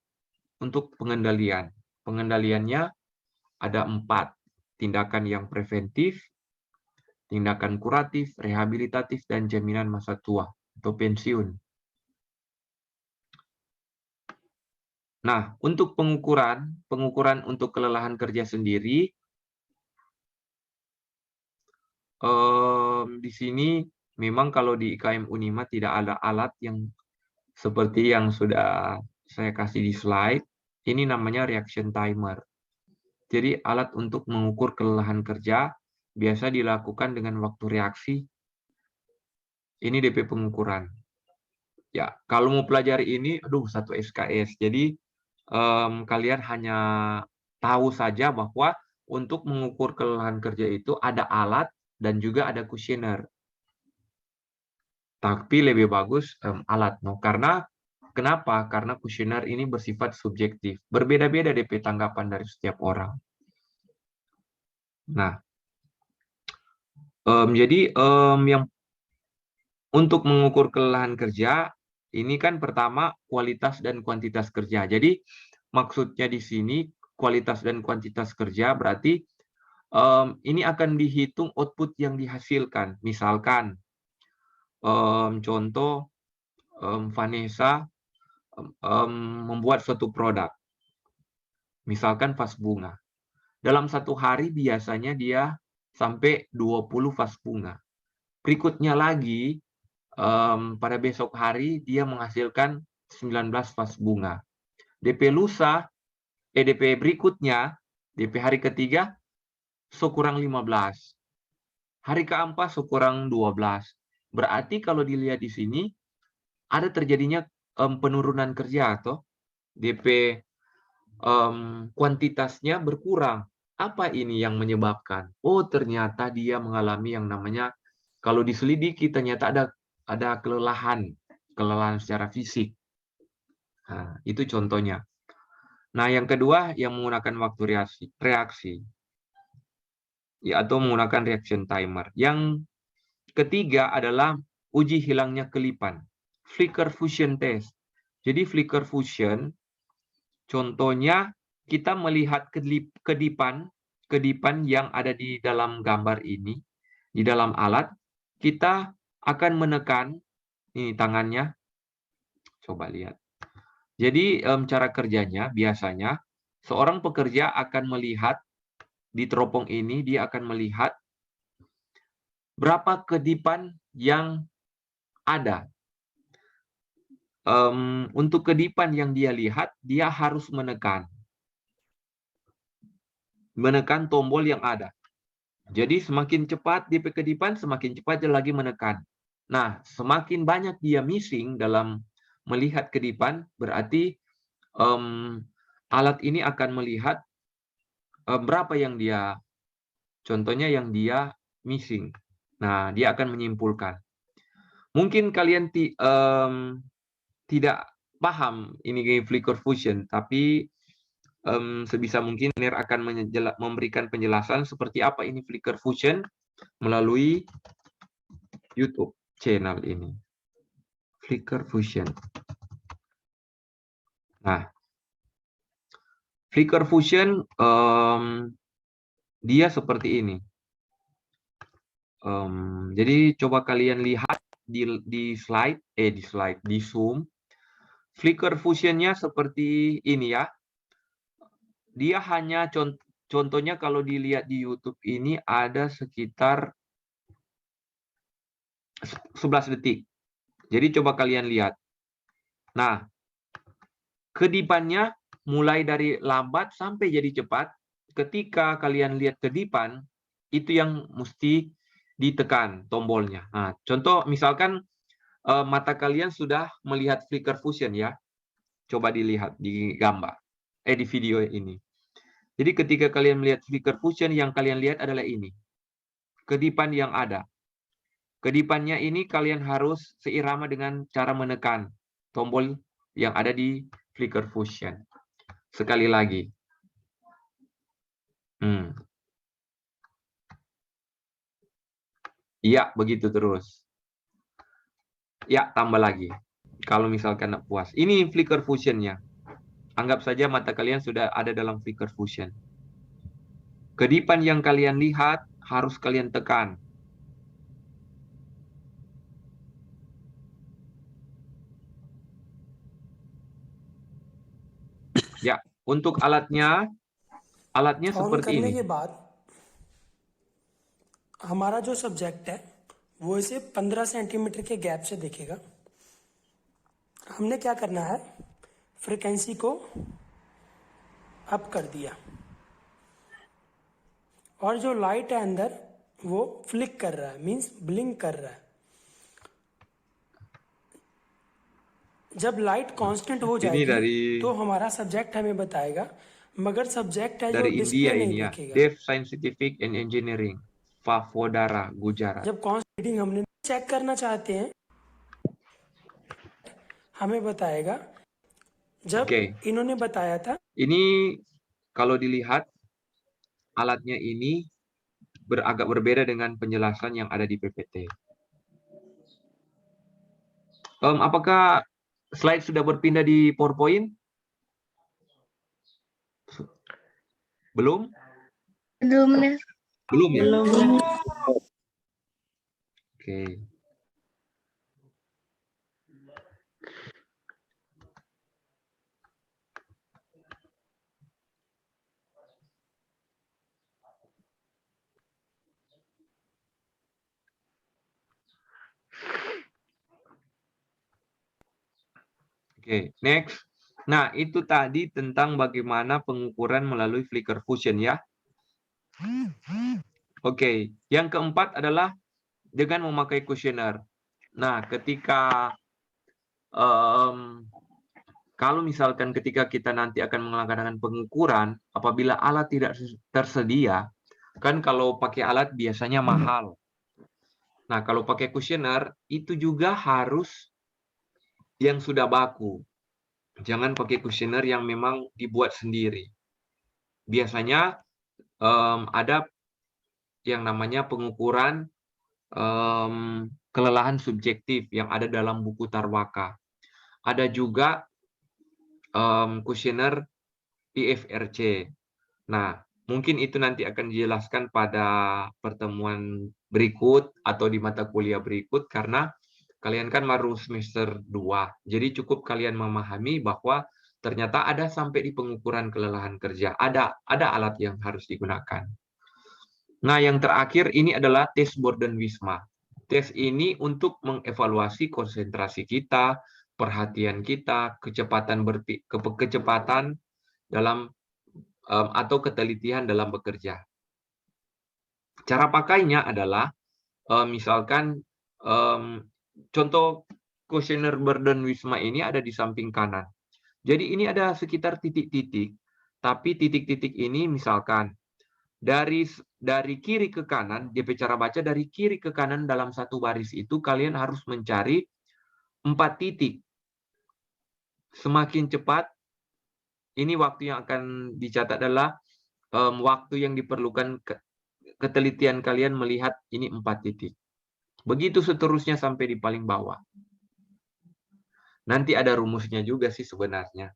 untuk pengendalian. Pengendaliannya ada 4. Tindakan yang preventif, tindakan kuratif, rehabilitatif, dan jaminan masa tua atau pensiun. Nah, untuk pengukuran untuk kelelahan kerja sendiri, di sini memang kalau di IKM Unima tidak ada alat yang seperti yang sudah saya kasih di slide. Ini namanya reaction timer. Jadi alat untuk mengukur kelelahan kerja biasa dilakukan dengan waktu reaksi. Ini DP pengukuran. Ya, kalau mau pelajari ini, aduh, 1 SKS. Jadi kalian hanya tahu saja bahwa untuk mengukur kelelahan kerja itu ada alat dan juga ada kuesioner. Tapi lebih bagus alat, no. Karena kenapa? Karena kuesioner ini bersifat subjektif. Berbeda-beda DP tanggapan dari setiap orang. Nah, jadi yang untuk mengukur kelelahan kerja, ini kan pertama kualitas dan kuantitas kerja. Jadi maksudnya di sini kualitas dan kuantitas kerja berarti ini akan dihitung output yang dihasilkan. Misalkan contoh Vanessa membuat suatu produk, misalkan vas bunga. Dalam satu hari biasanya dia sampai 20 vas bunga. Berikutnya lagi pada besok hari dia menghasilkan 19 vas bunga. DP lusa, DP berikutnya, DP hari ketiga, sekurang 15. Hari keempat sekurang 12. Berarti kalau dilihat di sini, ada terjadinya penurunan kerja atau DP kuantitasnya berkurang. Apa ini yang menyebabkan? Oh, ternyata dia mengalami yang namanya, kalau diselidiki ternyata ada kelelahan secara fisik. Nah, itu contohnya. Nah, yang kedua yang menggunakan waktu reaksi ya, atau menggunakan reaction timer. Yang ketiga adalah uji hilangnya kelipan, flicker fusion test. Jadi flicker fusion contohnya kita melihat kedipan yang ada di dalam gambar ini, di dalam alat, kita akan menekan ini tangannya. Coba lihat. Jadi cara kerjanya biasanya seorang pekerja akan melihat di teropong ini, dia akan melihat berapa kedipan yang ada. Untuk kedipan yang dia lihat, dia harus menekan tombol yang ada. Jadi semakin cepat DP kedipan, semakin cepat dia lagi menekan. Nah, semakin banyak dia missing dalam melihat kedipan, berarti alat ini akan melihat berapa yang dia, contohnya yang dia missing. Nah, dia akan menyimpulkan. Mungkin kalian tidak paham ini flicker fusion, tapi sebisa mungkin Nir akan memberikan penjelasan seperti apa ini flicker fusion melalui YouTube channel ini. Flicker fusion. Nah, flicker fusion dia seperti ini. Jadi coba kalian lihat di Zoom. Flicker fusionnya seperti ini ya. Dia hanya contohnya kalau dilihat di YouTube ini ada sekitar 11 detik. Jadi coba kalian lihat. Nah, kedipannya mulai dari lambat sampai jadi cepat. Ketika kalian lihat kedipan, itu yang mesti ditekan tombolnya. Nah, contoh misalkan mata kalian sudah melihat flicker fusion ya. Coba dilihat di gambar, di video ini. Jadi ketika kalian melihat flicker fusion, yang kalian lihat adalah ini. Kedipan yang ada. Kedipannya ini kalian harus seirama dengan cara menekan tombol yang ada di flicker fusion. Sekali lagi. Iya, begitu terus. Ya, tambah lagi. Kalau misalkan tidak puas. Ini flicker fusionnya. Anggap saja mata kalian sudah ada dalam flicker fusion. Kedipan yang kalian lihat harus kalian tekan. Ya, untuk alatnya seperti ini. करने के बाद हमारा जो सब्जेक्ट है वो इसे 15 सेंटीमीटर के गैप से देखेगा। हमने क्या करना है, फ्रीक्वेंसी को अप कर दिया और जो लाइट है अंदर वो फ्लिक कर रहा है, मींस ब्लिंक कर रहा है। जब लाइट कांस्टेंट हो जाएगी तो हमारा सब्जेक्ट हमें बताएगा, मगर सब्जेक्ट है जो डिस्प्ले नहीं दिखेगा। Dev Scientific and Engineering, Favodara, Gujarat. जब कांस्टेंट रीडिंग हमने चेक करना चाहते हैं हमें बताएगा जब Oke, इन्होंने बताया था ini kalau dilihat alatnya ini agak berbeda dengan penjelasan yang ada di PPT. Apakah slide sudah berpindah di PowerPoint? Belum? Belum, Ner. Belum ya? Belum. Oke. Oke, next. Nah, itu tadi tentang bagaimana pengukuran melalui flicker fusion ya. Oke, yang keempat adalah dengan memakai kuesioner. Nah, ketika kalau misalkan ketika kita nanti akan melakukan pengukuran, apabila alat tidak tersedia, kan kalau pakai alat biasanya mahal. Nah, kalau pakai kuesioner, itu juga harus yang sudah baku. Jangan pakai kuesioner yang memang dibuat sendiri. Biasanya ada yang namanya pengukuran kelelahan subjektif yang ada dalam buku Tarwaka. Ada juga kuesioner IFRC. Nah, mungkin itu nanti akan dijelaskan pada pertemuan berikut atau di mata kuliah berikut karena kalian kan baru semester 2. Jadi cukup kalian memahami bahwa ternyata ada sampai di pengukuran kelelahan kerja. Ada alat yang harus digunakan. Nah, yang terakhir ini adalah tes Borden-Wisma. Tes ini untuk mengevaluasi konsentrasi kita, perhatian kita, kecepatan dalam atau ketelitian dalam bekerja. Cara pakainya adalah misalkan contoh kuesioner Borden-Wisma ini ada di samping kanan. Jadi ini ada sekitar titik-titik, tapi titik-titik ini misalkan dari kiri ke kanan, DP cara baca dari kiri ke kanan dalam satu baris itu kalian harus mencari 4 titik. Semakin cepat, ini waktu yang akan dicatat adalah waktu yang diperlukan ketelitian kalian melihat ini 4 titik. Begitu seterusnya sampai di paling bawah. Nanti ada rumusnya juga sih sebenarnya.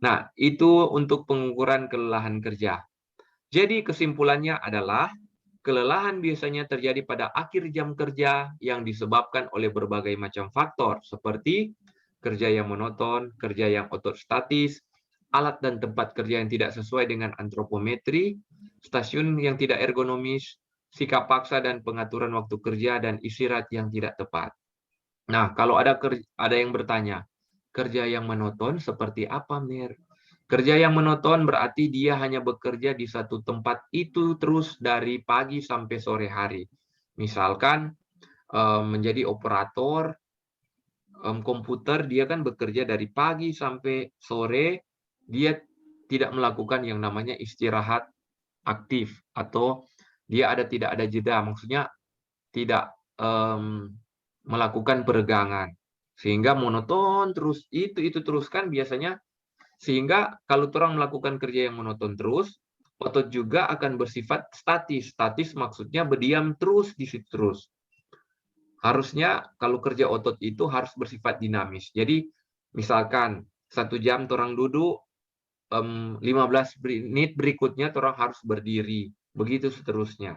Nah, itu untuk pengukuran kelelahan kerja. Jadi kesimpulannya adalah kelelahan biasanya terjadi pada akhir jam kerja yang disebabkan oleh berbagai macam faktor seperti kerja yang monoton, kerja yang otot statis, alat dan tempat kerja yang tidak sesuai dengan antropometri, stasiun yang tidak ergonomis, sikap paksa dan pengaturan waktu kerja dan istirahat yang tidak tepat. Nah, kalau ada yang bertanya, kerja yang monoton seperti apa, Mir? Kerja yang monoton berarti dia hanya bekerja di satu tempat itu terus dari pagi sampai sore hari. Misalkan menjadi operator komputer, dia kan bekerja dari pagi sampai sore, dia tidak melakukan yang namanya istirahat aktif atau dia tidak ada jeda, maksudnya tidak melakukan peregangan sehingga monoton terus itu terus kan biasanya, sehingga kalau orang melakukan kerja yang monoton terus, otot juga akan bersifat statis. Statis maksudnya berdiam terus di situ terus. Harusnya kalau kerja otot itu harus bersifat dinamis. Jadi misalkan 1 jam orang duduk, 15 menit berikutnya orang harus berdiri. Begitu seterusnya.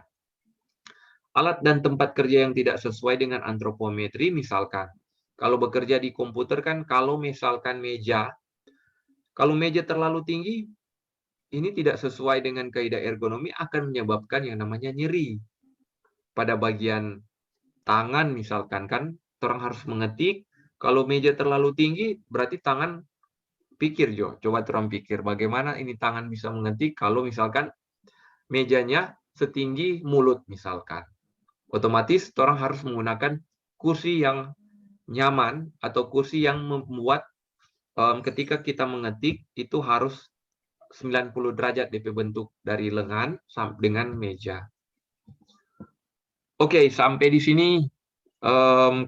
Alat dan tempat kerja yang tidak sesuai dengan antropometri, misalkan. Kalau bekerja di komputer kan, kalau misalkan kalau meja terlalu tinggi, ini tidak sesuai dengan kaidah ergonomi akan menyebabkan yang namanya nyeri. Pada bagian tangan misalkan kan, orang harus mengetik, kalau meja terlalu tinggi, berarti tangan pikir, Jo. Coba orang pikir, bagaimana ini tangan bisa mengetik kalau misalkan mejanya setinggi mulut misalkan. Otomatis orang harus menggunakan kursi yang nyaman atau kursi yang membuat ketika kita mengetik itu harus 90 derajat DP bentuk dari lengan dengan meja. Oke, sampai di sini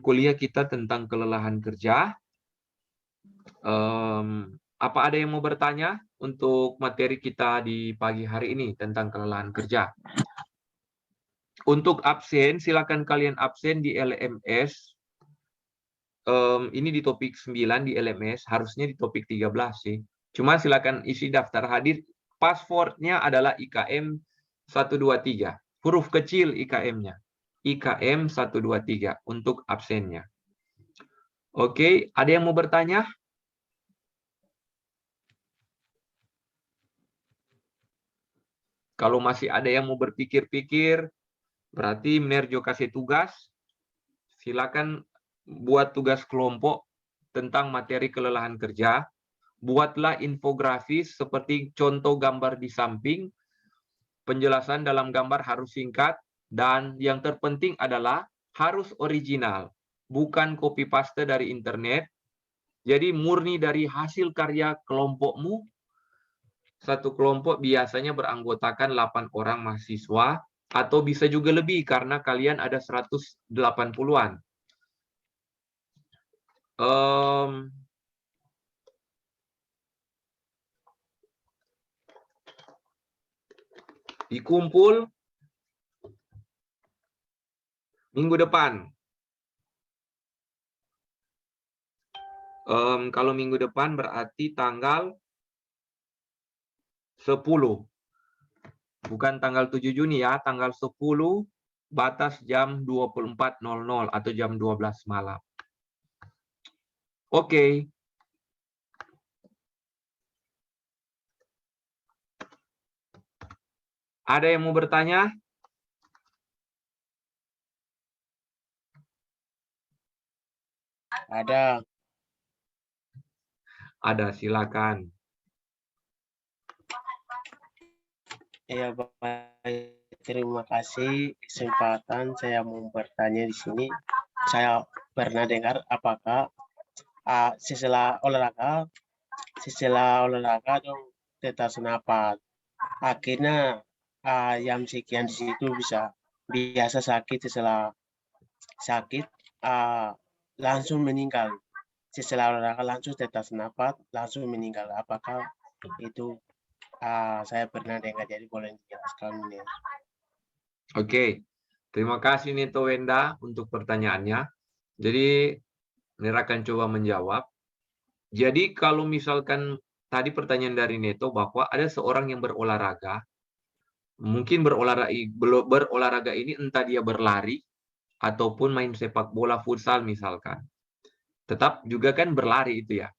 kuliah kita tentang kelelahan kerja. Apa ada yang mau bertanya untuk materi kita di pagi hari ini tentang kelelahan kerja? Untuk absen, silakan kalian absen di LMS. Ini di topik 9 di LMS, harusnya di topik 13 sih. Cuma silakan isi daftar hadir. Passwordnya adalah IKM 123. Huruf kecil IKM-nya. IKM 123 untuk absennya. Oke, ada yang mau bertanya? Kalau masih ada yang mau berpikir-pikir, berarti Minerjo kasih tugas. Silakan buat tugas kelompok tentang materi kelelahan kerja. Buatlah infografis seperti contoh gambar di samping. Penjelasan dalam gambar harus singkat. Dan yang terpenting adalah harus original. Bukan copy paste dari internet. Jadi murni dari hasil karya kelompokmu. Satu kelompok biasanya beranggotakan 8 orang mahasiswa. Atau bisa juga lebih karena kalian ada 180-an. Dikumpul minggu depan. Kalau minggu depan berarti tanggal 10. Bukan tanggal 7 Juni ya, tanggal 10 batas jam 24.00 atau jam 12 malam. Oke. Ada yang mau bertanya? Ada. Ada, silakan. Ya, baik. Terima kasih kesempatan saya mau bertanya di sini. Saya pernah dengar apakah setelah olahraga dong tetes napas. Akhirnya jam sekian di situ biasa sakit, setelah sakit langsung meninggal. Setelah olahraga langsung tetes napas, langsung meninggal. Apakah itu saya pernah dengar, jadi boleh dijelaskan ini. Oke. Terima kasih Nito Wenda untuk pertanyaannya. Jadi Nera akan coba menjawab. Jadi kalau misalkan tadi pertanyaan dari Neto bahwa ada seorang yang berolahraga, mungkin berolahraga ini entah dia berlari ataupun main sepak bola futsal misalkan. Tetap juga kan berlari itu ya.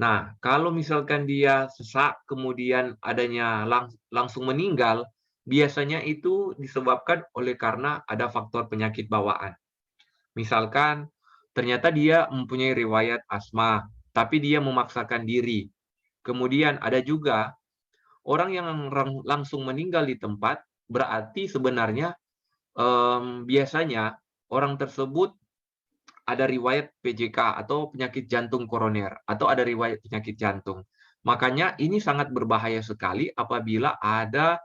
Nah, kalau misalkan dia sesak kemudian adanya langsung meninggal, biasanya itu disebabkan oleh karena ada faktor penyakit bawaan. Misalkan ternyata dia mempunyai riwayat asma, tapi dia memaksakan diri. Kemudian ada juga orang yang langsung meninggal di tempat, berarti sebenarnya biasanya orang tersebut ada riwayat PJK atau penyakit jantung koroner, atau ada riwayat penyakit jantung. Makanya ini sangat berbahaya sekali apabila ada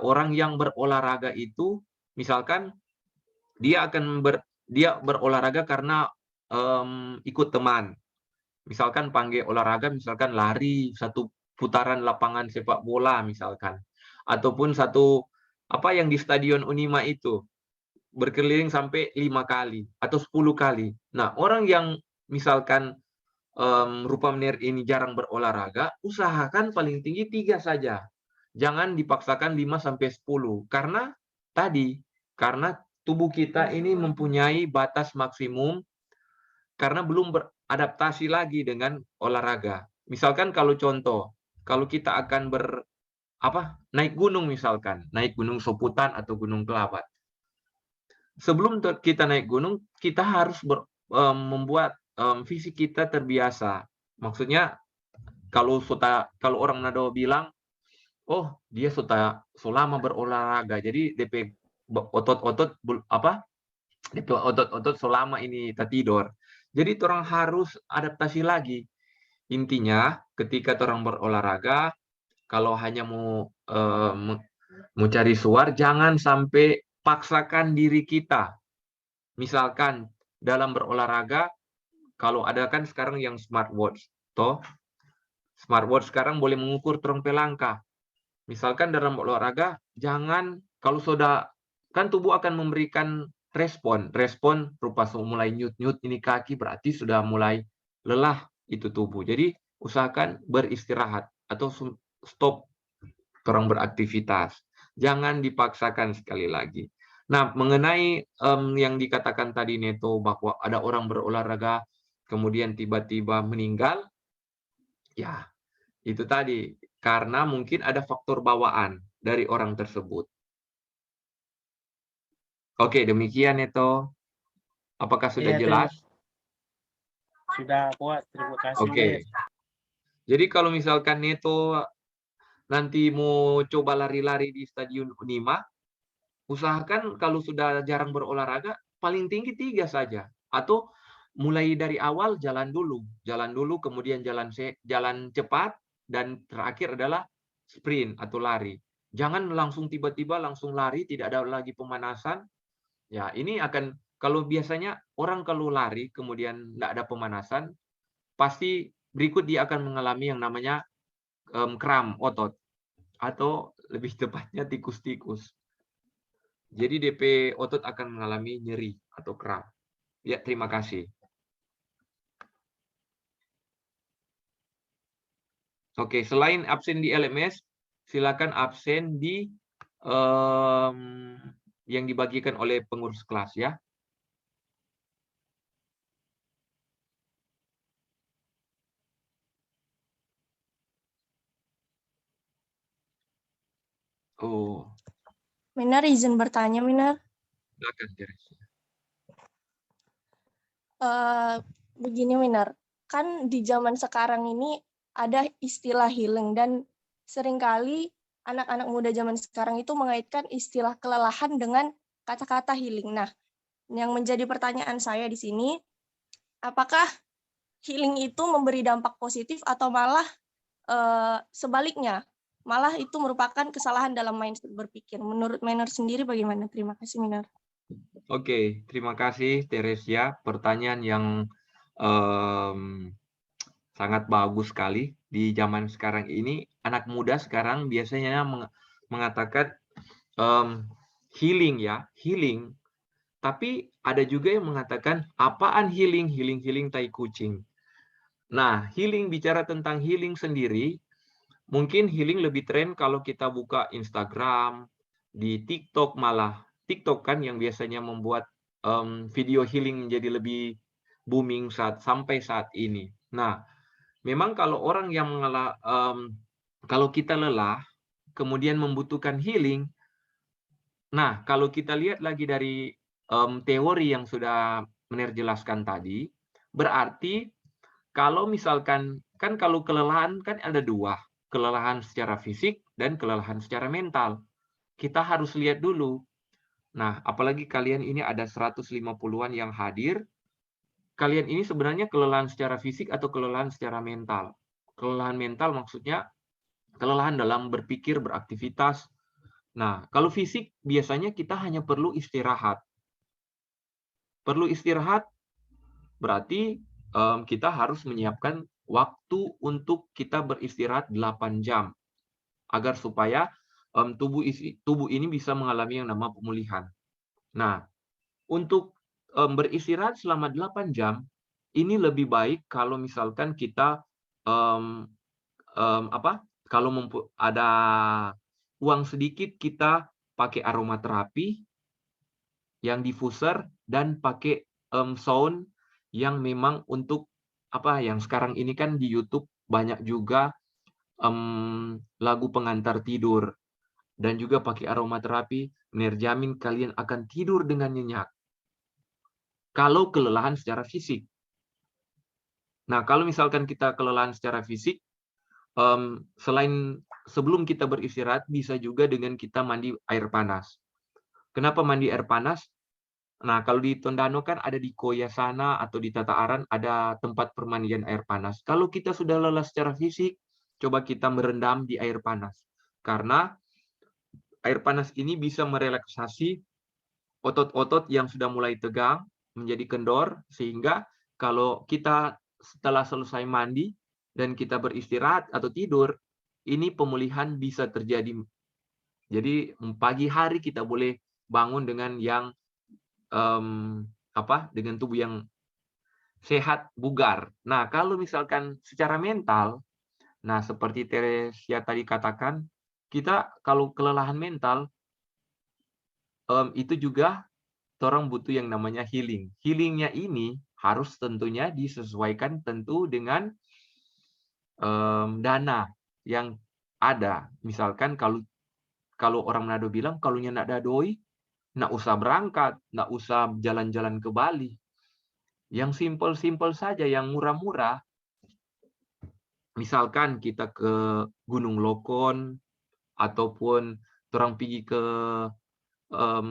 orang yang berolahraga itu, misalkan dia berolahraga karena ikut teman. Misalkan panggil olahraga, misalkan lari, satu putaran lapangan sepak bola misalkan. Ataupun satu, apa yang di Stadion Unima itu, berkeliling sampai 5 kali atau 10 kali. Nah, orang yang misalkan rupa menir ini jarang berolahraga, usahakan paling tinggi 3 saja. Jangan dipaksakan 5-10. Karena tubuh kita ini mempunyai batas maksimum karena belum beradaptasi lagi dengan olahraga. Misalkan kalau kita akan naik gunung misalkan, naik gunung Soputan atau gunung Kelabat. Sebelum kita naik gunung, kita harus membuat fisik kita terbiasa. Maksudnya kalau orang Nado bilang, oh dia sudah selama berolahraga, jadi DP otot-otot selama ini tak tidur. Jadi orang harus adaptasi lagi. Intinya ketika orang berolahraga, kalau hanya mau cari suar, jangan sampai paksakan diri kita. Misalkan dalam berolahraga, Kalau ada kan sekarang yang smartwatch, toh smartwatch sekarang boleh mengukur trompe langkah. Misalkan dalam olahraga, jangan kalau sudah kan tubuh akan memberikan respon rupa mulai nyut-nyut ini kaki berarti sudah mulai lelah itu tubuh. Jadi usahakan beristirahat atau stop orang beraktivitas. Jangan dipaksakan sekali lagi. Nah, mengenai yang dikatakan tadi Neto bahwa ada orang berolahraga kemudian tiba-tiba meninggal, ya itu tadi karena mungkin ada faktor bawaan dari orang tersebut. Oke, demikian Neto. Apakah sudah Iya, jelas? sudah kuat. Terima kasih. Oke. Jadi kalau misalkan Neto nanti mau coba lari-lari di Stadion Unima, usahakan kalau sudah jarang berolahraga, paling tinggi 3 saja. Atau mulai dari awal jalan dulu, kemudian jalan cepat, dan terakhir adalah sprint atau lari. Jangan langsung tiba-tiba langsung lari, tidak ada lagi pemanasan. Ya, ini akan, kalau biasanya orang kalau lari kemudian tidak ada pemanasan, pasti berikut dia akan mengalami yang namanya kram otot, atau lebih tepatnya tikus-tikus. Jadi DP otot akan mengalami nyeri atau kram. Ya, terima kasih. Oke, selain absen di LMS, silakan absen di yang dibagikan oleh pengurus kelas ya. Oh, Minar izin bertanya, Minar. silakan Teres. Begini, Minar. Kan di zaman sekarang ini ada istilah healing dan seringkali anak-anak muda zaman sekarang itu mengaitkan istilah kelelahan dengan kata-kata healing. Nah, yang menjadi pertanyaan saya di sini, apakah healing itu memberi dampak positif atau malah sebaliknya, malah itu merupakan kesalahan dalam mindset berpikir. Menurut Minar sendiri bagaimana? Terima kasih, Minar. Oke, terima kasih Teresia. Pertanyaan yang sangat bagus sekali. Di zaman sekarang ini, anak muda sekarang biasanya mengatakan healing ya, healing. Tapi ada juga yang mengatakan, apaan healing? Healing tai kucing. Nah, healing, bicara tentang healing sendiri, mungkin healing lebih tren kalau kita buka Instagram, di TikTok malah. TikTok kan yang biasanya membuat video healing menjadi lebih booming sampai saat ini. Nah, memang kalau orang yang kalau kita lelah, kemudian membutuhkan healing, nah kalau kita lihat lagi dari teori yang sudah Mener jelaskan tadi, berarti kalau misalkan, kan kalau kelelahan kan ada dua, kelelahan secara fisik dan kelelahan secara mental. Kita harus lihat dulu. Nah, apalagi kalian ini ada 150-an yang hadir, kalian ini sebenarnya kelelahan secara fisik atau kelelahan secara mental. Kelelahan mental maksudnya kelelahan dalam berpikir, beraktivitas. Nah, kalau fisik biasanya kita hanya perlu istirahat. Perlu istirahat berarti kita harus menyiapkan waktu untuk kita beristirahat 8 jam agar supaya tubuh ini bisa mengalami yang namanya pemulihan. Nah, untuk beristirahat selama 8 jam ini lebih baik kalau misalkan kita kalau ada uang sedikit, kita pakai aromaterapi yang diffuser dan pakai sound yang memang untuk yang sekarang ini kan di YouTube banyak juga lagu pengantar tidur, dan juga pakai aromaterapi, jamin kalian akan tidur dengan nyenyak kalau kelelahan secara fisik. Nah, kalau misalkan kita kelelahan secara fisik, selain sebelum kita beristirahat, bisa juga dengan kita mandi air panas. Kenapa mandi air panas? Nah, kalau di Tondano kan ada di Koya sana atau di Tata Aran ada tempat permandian air panas. Kalau kita sudah lelah secara fisik, coba kita merendam di air panas. Karena air panas ini bisa merelaksasi otot-otot yang sudah mulai tegang menjadi kendor, sehingga kalau kita setelah selesai mandi dan kita beristirahat atau tidur, ini pemulihan bisa terjadi. Jadi pagi hari kita boleh bangun dengan yang dengan tubuh yang sehat, bugar. Nah, kalau misalkan secara mental, nah seperti Teresia tadi katakan, kita kalau kelelahan mental itu juga orang butuh yang namanya healing. Healingnya ini harus tentunya disesuaikan tentu dengan dana yang ada. Misalkan kalau orang Manado bilang, kalau nak dadoi, nak usah berangkat, nak usah jalan-jalan ke Bali. Yang simpel-simpel saja, yang murah-murah. Misalkan kita ke Gunung Lokon, ataupun orang pergi ke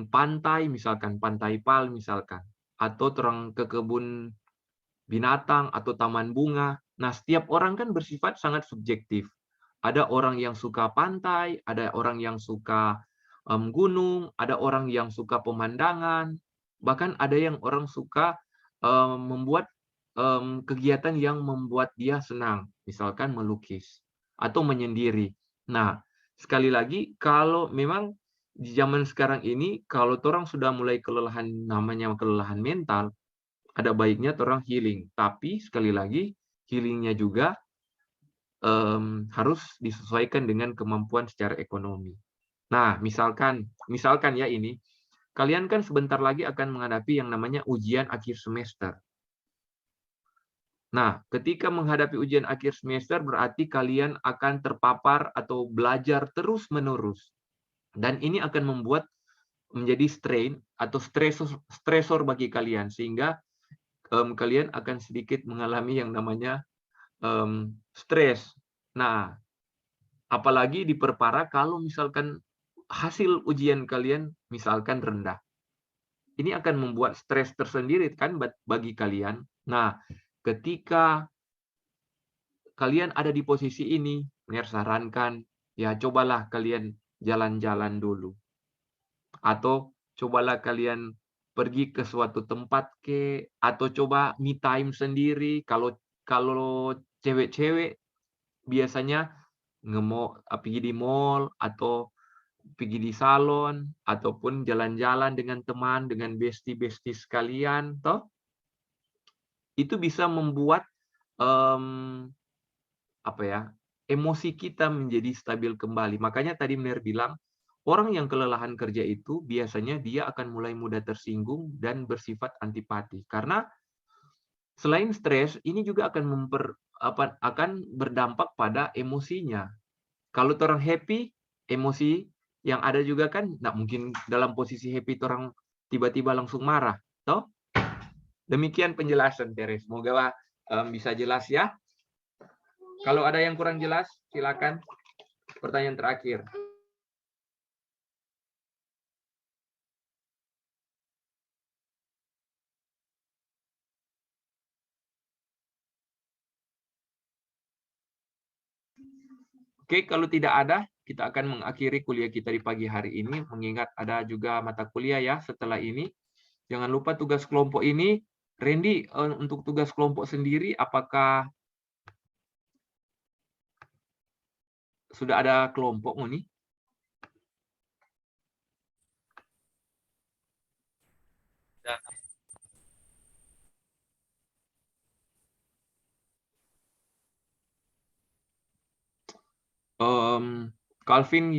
pantai, misalkan Pantai Pal, misalkan, atau orang ke kebun binatang atau taman bunga. Nah, setiap orang kan bersifat sangat subjektif. Ada orang yang suka pantai, ada orang yang suka gunung, ada orang yang suka pemandangan, bahkan ada yang orang suka membuat kegiatan yang membuat dia senang, misalkan melukis atau menyendiri. Nah, sekali lagi, kalau memang di zaman sekarang ini, kalau orang sudah mulai kelelahan, namanya kelelahan mental, ada baiknya orang healing. Tapi sekali lagi, healingnya juga harus disesuaikan dengan kemampuan secara ekonomi. Nah, misalkan ya ini, kalian kan sebentar lagi akan menghadapi yang namanya ujian akhir semester. Nah, ketika menghadapi ujian akhir semester, berarti kalian akan terpapar atau belajar terus-menerus. Dan ini akan membuat menjadi strain atau stresor bagi kalian, sehingga kalian akan sedikit mengalami yang namanya stres. Nah, apalagi diperparah kalau misalkan hasil ujian kalian misalkan rendah. Ini akan membuat stres tersendiri kan bagi kalian. Nah, ketika kalian ada di posisi ini, Mir sarankan, ya cobalah kalian jalan-jalan dulu. Atau cobalah kalian pergi ke suatu tempat atau coba me time sendiri. Kalau cewek-cewek biasanya pergi di mall atau pergi di salon ataupun jalan-jalan dengan teman, dengan bestie-bestie sekalian, toh itu bisa membuat emosi kita menjadi stabil kembali. Makanya tadi Mir bilang, orang yang kelelahan kerja itu biasanya dia akan mulai mudah tersinggung dan bersifat antipati. Karena selain stres, ini juga akan berdampak pada emosinya. Kalau orang happy, emosi yang ada juga kan, nggak mungkin dalam posisi happy orang tiba-tiba langsung marah, toh? Demikian penjelasan, Teres. Semoga bisa jelas ya. Kalau ada yang kurang jelas, silakan. Pertanyaan terakhir. Oke, kalau tidak ada, kita akan mengakhiri kuliah kita di pagi hari ini, mengingat ada juga mata kuliah ya setelah ini. Jangan lupa tugas kelompok ini. Randy, untuk tugas kelompok sendiri, apakah sudah ada kelompok nih? Calvin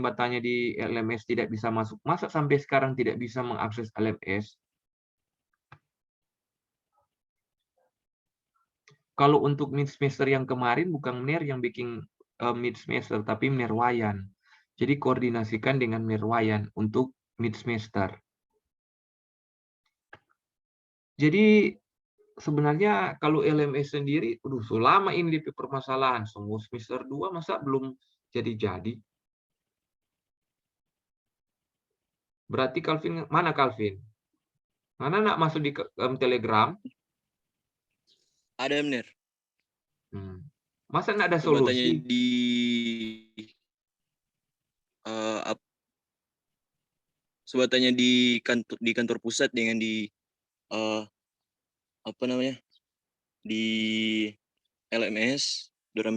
bertanya di LMS tidak bisa masuk. Masa sampai sekarang tidak bisa mengakses LMS? Kalau untuk mid semester yang kemarin bukan Mir yang bikin mid semester, tapi Mir Wayan. Jadi koordinasikan dengan Mir Wayan untuk mid semester. Jadi sebenarnya kalau LMS sendiri, selama ini di permasalahan, semua semester 2 masa belum jadi-jadi. Berarti Calvin, mana Calvin? Mana nak masuk di Telegram? Ada benar. Masa nak ada Coba tanya solusi? Coba tanya di kantor pusat dengan di apa namanya, di LMS